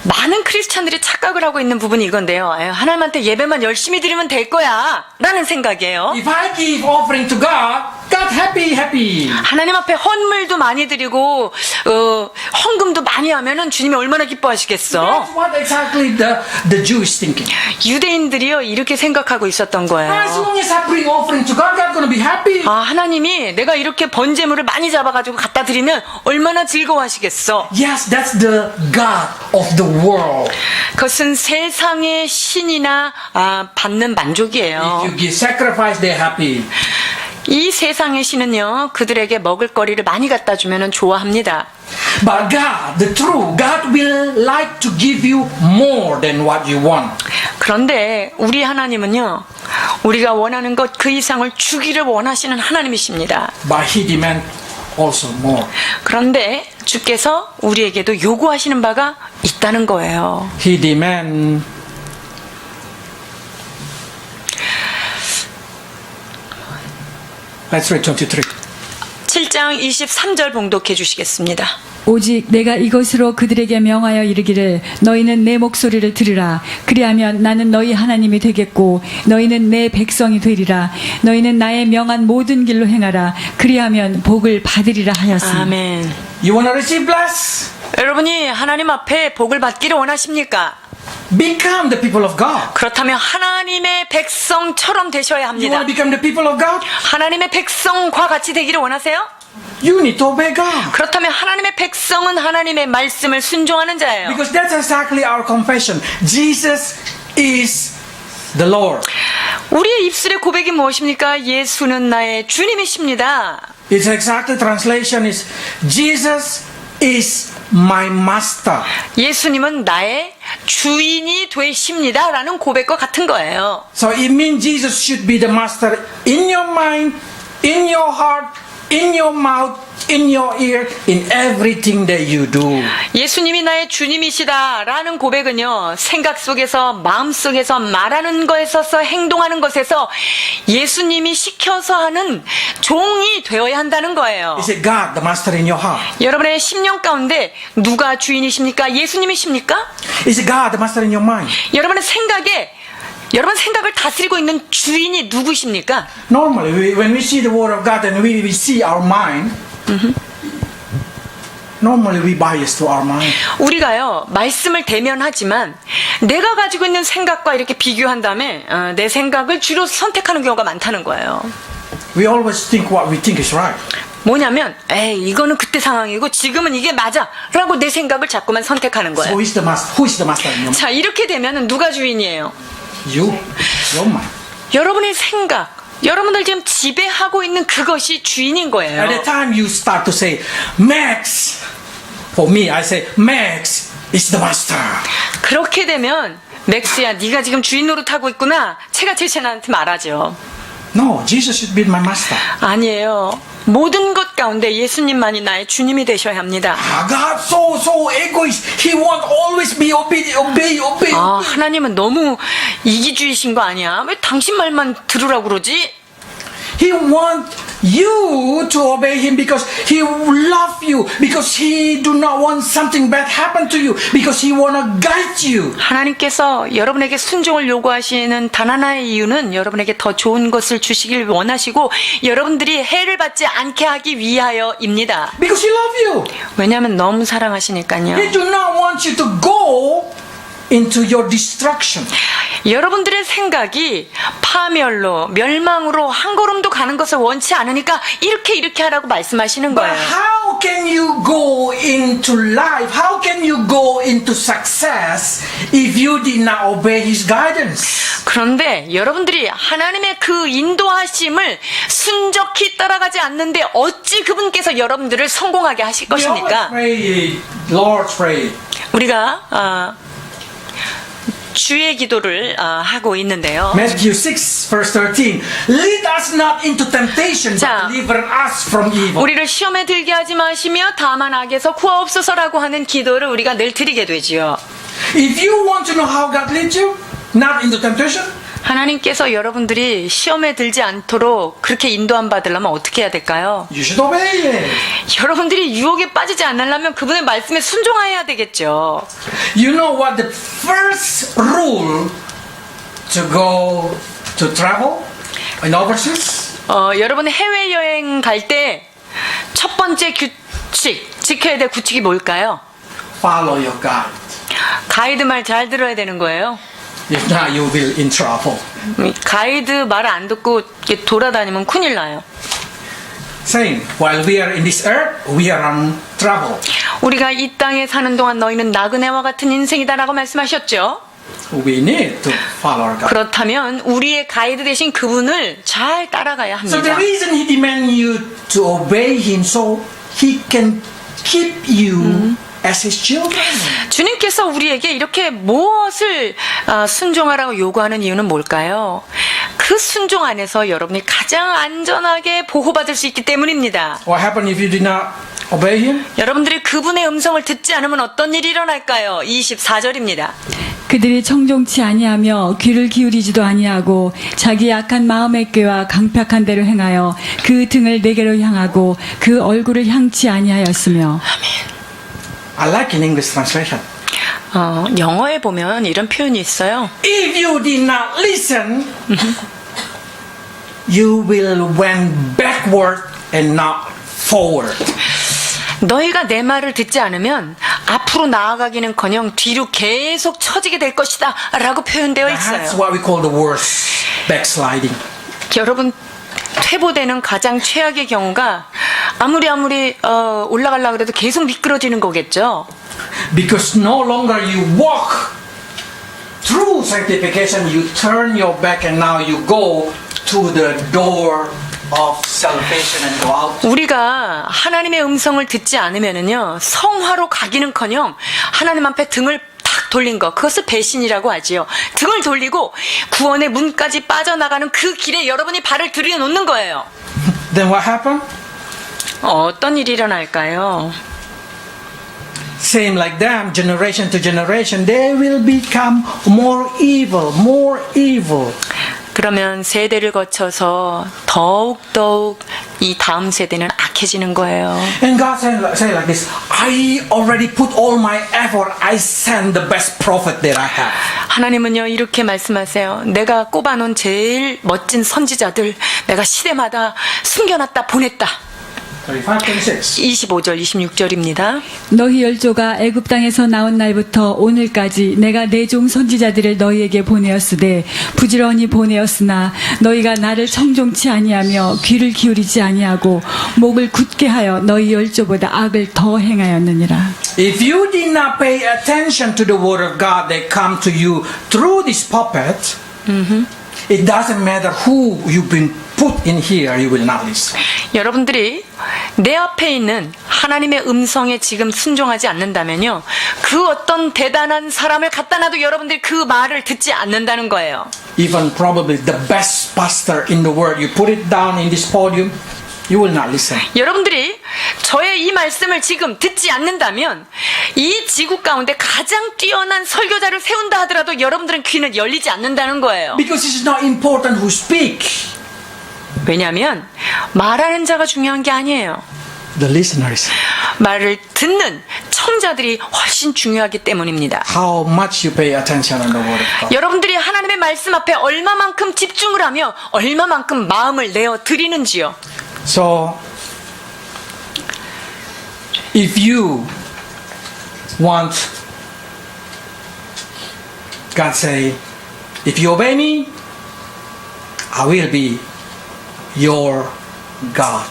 많은 크리스찬들이 착각을 하고 있는 부분이 이건데요. 하나님한테 예배만 열심히 드리면 될 거야 라는 생각이에요. If I give offering to God, God happy. 하나님 앞에 헌물도 많이 드리고 헌금도 많이 하면은 주님이 얼마나 기뻐하시겠어. That's what exactly the Jewish thinking. 유대인들이요 이렇게 생각하고 있었던 As 거예요. long as I bring offering to God, God's going to be happy. 하나님이 내가 이렇게 번제물을 많이 잡아가지고 갖다 드리면 얼마나 즐거워하시겠어. Yes, that's the God of the world. 그것은 세상의 신이나 받는 만족이에요. If you give sacrifice, they're happy. 이 세상의 신은요 그들에게 먹을거리를 많이 갖다 주면 좋아합니다. But God, the true God will like to give you more than what you want. 그런데 우리 하나님은요 우리가 원하는 것 그 이상을 주기를 원하시는 하나님이십니다. But He demands also more. 그런데 주께서 우리에게도 요구하시는 바가 있다는 거예요. He demands Let's read 23. 7장 10장 23절 봉독해 주시겠습니다. 오직 내가 이것으로 그들에게 명하여 이르기를 너희는 내 목소리를 들으라. 그리하면 나는 너희 하나님이 되겠고 너희는 내 백성이 되리라. 너희는 나의 명한 모든 길로 행하라. 그리하면 복을 받으리라 하였으니. 아멘. You want to receive bless? 여러분이 하나님 앞에 복을 받기를 원하십니까? Become the people of God. 그렇다면 하나님의 백성처럼 되셔야 You want 합니다. to become the people of God? 하나님의 백성과 같이 되기를 원하세요? You need to obey God. 그렇다면 하나님의 백성은 하나님의 말씀을 순종하는 자예요. Because that's exactly our confession. Jesus is the Lord. 우리의 입술의 고백이 무엇입니까? 예수는 나의 주님이십니다. It's exactly translation is Jesus is my master. 예수님은 나의 주인이 되십니다. 라는 고백과 같은 거예요. So it means Jesus should be the master in your mind, in your heart, in your mouth, in your ear, in everything that you do. 예수님이 나의 주님이시다 라는 고백은요, 생각 속에서, 마음 속에서, 말하는 것에서, 행동하는 것에서 예수님이 시켜서 하는 종이 되어야 한다는 거예요. Is it God, the master in your heart? 여러분의 심령 가운데 누가 주인이십니까? 예수님이십니까? Is it God, the master in your mind? 여러분 생각을 다스리고 있는 주인이 누구십니까? Normally, when we see the word of God and we see our mind, normally we bias to our mind. 우리가요, 말씀을 대면하지만 내가 가지고 있는 생각과 이렇게 비교한 다음에 내 생각을 주로 선택하는 경우가 많다는 거예요. We always think what we think is right. 뭐냐면 이거는 그때 상황이고 지금은 이게 맞아 라고 내 생각을 자꾸만 선택하는 So 거예요. who is the master in your mind? 자, 이렇게 되면 누가 주인이에요? You, your mind. 여러분의 생각, 여러분들 지금 지배하고 있는 그것이 주인인 거예요. At the time you start to say, Max, for me, I say, Max is the master. 그렇게 되면 맥스야, 네가 지금 주인 노릇하고 있구나. 제가 제 신한테 말하죠. No, Jesus should be my master. 아니에요. 모든 것 가운데 예수님만이 나의 주님이 되셔야 합니다. God so egoist. He want always be obey. 하나님은 너무 이기주의신 거 아니야? 왜 당신 말만 들으라고 그러지? He want you to obey him because he love you, because he do not want something bad happen to you, because he wanna guide you. 하나님께서 여러분에게 순종을 요구하시는 단 하나의 이유는 여러분에게 더 좋은 것을 주시길 원하시고 여러분들이 해를 받지 않게 하기 위하여입니다. Because he love you. 왜냐하면 너무 사랑하시니까요. He do not want you to go into your destruction. 여러분들의 생각이 파멸로, 멸망으로 한 걸음도 가는 것을 원치 않으니까 이렇게 하라고 말씀하시는 But 거예요. how can you go into life? How can you go into success if you did not obey his guidance? 그런데 여러분들이 하나님의 그 인도하심을 순적히 따라가지 않는데 어찌 그분께서 여러분들을 성공하게 하실 We always 것입니까? pray, Lord's Prayer. 우리가 주의 기도를 하고 있는데요. Matthew 6 verse 13. Lead us not into temptation, 자, but deliver us from evil. 우리를 시험에 들게 하지 마시며 다만 악에서 구하옵소서라고 하는 기도를 우리가 늘 드리게 되지요. If you want to know how God leads you, not into temptation, 하나님께서 여러분들이 시험에 들지 않도록 그렇게 인도함 받으려면 어떻게 해야 될까요? you should obey it. 여러분들이 유혹에 빠지지 않으려면 그분의 말씀에 순종해야 되겠죠. You know what the first rule to go to travel in overseas? 여러분 해외여행 갈 때 첫 번째 규칙, 지켜야 될 규칙이 뭘까요? Follow your guide. 가이드 말 잘 들어야 되는 거예요. If not, you will in trouble. 가이드 말을 안 듣고 이렇게 돌아다니면 큰일 나요. Saying, while we are in this earth, we are on trouble. 우리가 이 땅에 사는 동안 너희는 나그네와 같은 인생이다라고 말씀하셨죠. We need to follow our God. 그렇다면 우리의 가이드 되신 그분을 잘 따라가야 So the 합니다. reason he demands you to obey him so he can keep you as his children. 주님께서 우리에게 이렇게 무엇을 순종하라고 요구하는 이유는 뭘까요? 그 순종 안에서 여러분이 가장 안전하게 보호받을 수 있기 때문입니다. What happened if you did not obey him? 여러분들이 그분의 음성을 듣지 않으면 어떤 일이 일어날까요? 24절입니다. 그들이 청종치 아니하며 귀를 기울이지도 아니하고 자기 약한 마음의 꾀와 강팍한 대로 행하여 그 등을 내게로 향하고 그 얼굴을 향치 아니하였으며. I like in English translation. 영어에 보면 이런 표현이 있어요. If you did not listen, you will went backward and not forward. 너희가 내 말을 듣지 않으면 앞으로 나아가기는커녕 뒤로 계속 처지게 될 것이다 라고 표현되어 That's 있어요. what we call the worst backsliding. 여러분, 퇴보되는 가장 최악의 경우가 아무리 올라가려고 해도 계속 미끄러지는 거겠죠. Because no longer you walk through sanctification, you turn your back and now you go to the door of salvation and go out. 우리가 하나님의 음성을 듣지 않으면은요, 성화로 가기는커녕 하나님 앞에 등을 탁 돌린 거, 그것을 배신이라고 하지요. 등을 돌리고 구원의 문까지 빠져나가는 그 길에 여러분이 발을 들여놓는 거예요. Then what happened? 어떤 일이 일어날까요? Same like them, generation to generation, they will become more evil, more evil. 그러면 세대를 거쳐서 더욱 이 다음 세대는 악해지는 거예요. And God say like this, I already put all my effort, I send the best prophet that I have. 하나님은요, 이렇게 말씀하세요. 내가 꼽아놓은 제일 멋진 선지자들 내가 시대마다 숨겨놨다 보냈다. 25절 26절입니다. 너희 열조가 애굽 땅에서 나온 날부터 오늘까지 내가 내 종 선지자들을 너희에게 보내었으되 부지런히 보내었으나 너희가 나를 청종치 아니하며 귀를 기울이지 아니하고 목을 굳게 하여 너희 열조보다 악을 더 행하였느니라. If you did not pay attention to the word of God that come to you through this puppet, it doesn't matter who you've been put in here, you will not listen. 여러분들이 내 앞에 있는 하나님의 음성에 지금 순종하지 않는다면요, 그 어떤 대단한 사람을 갖다 놔도 여러분들이 그 말을 듣지 않는다는 거예요. Even probably the best pastor in the world, you put it down in this podium, you will not listen. 여러분들이 저의 이 말씀을 지금 듣지 않는다면 이 지구 가운데 가장 뛰어난 설교자를 세운다 하더라도 여러분들은 귀는 열리지 않는다는 거예요. Because it's not important who speak. 왜냐하면 말하는 자가 중요한 게 아니에요. The listeners. 말을 듣는 청자들이 훨씬 중요하기 때문입니다. How much you pay attention on the word of God. 여러분들이 하나님의 말씀 앞에 얼마만큼 집중을 하며 얼마만큼 마음을 내어 드리는지요. So, if you want, God say, if you obey me, I will be your God.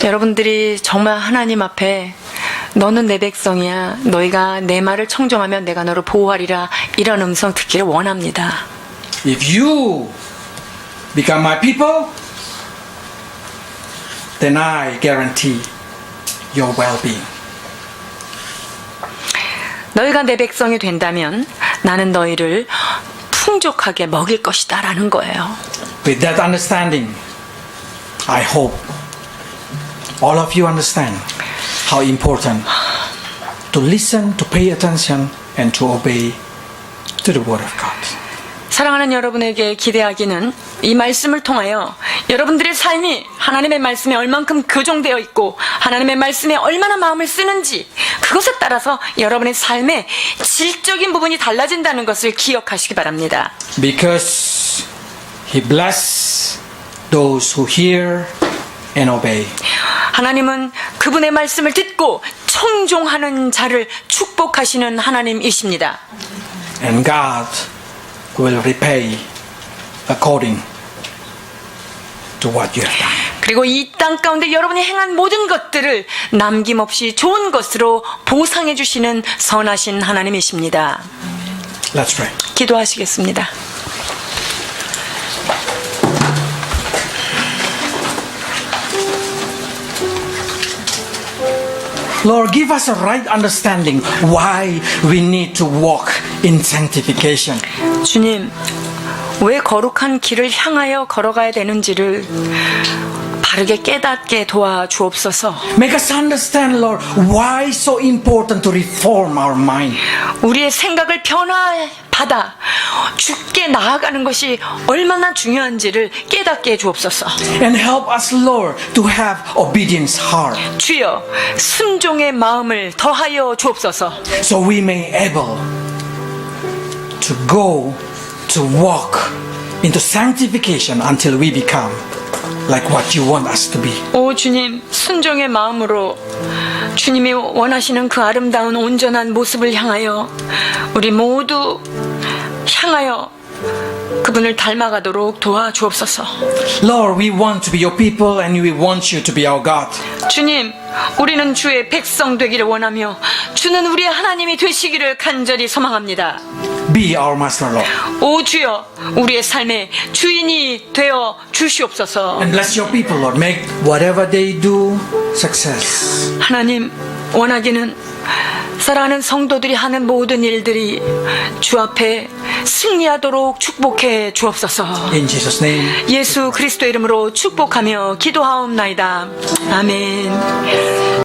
여러분들이 정말 하나님 앞에 너는 내 백성이야, 너희가 내 말을 청종하면 내가 너를 보호하리라, 이런 음성 듣기를 원합니다. If you become my people, then I guarantee your well-being. 너희가 내 백성이 된다면 나는 너희를 풍족하게 먹일 것이다 라는 거예요. With that understanding, I hope all of you understand how important to listen, to pay attention, and to obey to the Word of God. 사랑하는 여러분에게 기대하기는 이 말씀을 통하여 여러분들의 삶이 하나님의 말씀에 얼만큼 교정되어 있고 하나님의 말씀에 얼마나 마음을 쓰는지, 그것에 따라서 여러분의 삶의 질적인 부분이 달라진다는 것을 기억하시기 바랍니다. Because He bless those who hear and obey. 하나님은 그분의 말씀을 듣고 청종하는 자를 축복하시는 하나님이십니다. And God will repay according to what you have done. 그리고 이 땅 가운데 여러분이 행한 모든 것들을 남김없이 좋은 것으로 보상해 주시는 선하신 하나님이십니다. Let's pray. 기도하시겠습니다. Lord, give us a right understanding why we need to walk in sanctification. 주님, 왜 거룩한 길을 향하여 걸어가야 되는지를 바르게 깨닫게 도와주옵소서. Make us understand, Lord, why it's so important to reform our mind. 우리의 생각을 변화받아 주께 나아가는 것이 얼마나 중요한지를 깨닫게 해 주옵소서. And help us, Lord, to have obedience heart, 주여, 순종의 마음을 더하여 주옵소서. so we may able to go to walk into sanctification until we become like what you want us to be. 오 주님, 순종의 마음으로 주님이 원하시는 그 아름다운 온전한 모습을 향하여 우리 모두 향하여 그분을 닮아가도록 도와주옵소서. Lord, we want to be your people and we want you to be our God. 주님, 우리는 주의 백성 되기를 원하며 주는 우리의 하나님이 되시기를 간절히 소망합니다. Be our Master, Lord. 오 주여, 우리의 삶의 주인이 되어 주시옵소서. And bless your people, Lord. Make whatever they do success. 하나님, 원하기는 사랑하는 성도들이 하는 모든 일들이 주 앞에 승리하도록 축복해 주옵소서. In Jesus' name. 예수 그리스도 이름으로 축복하며 기도하옵나이다. 아멘.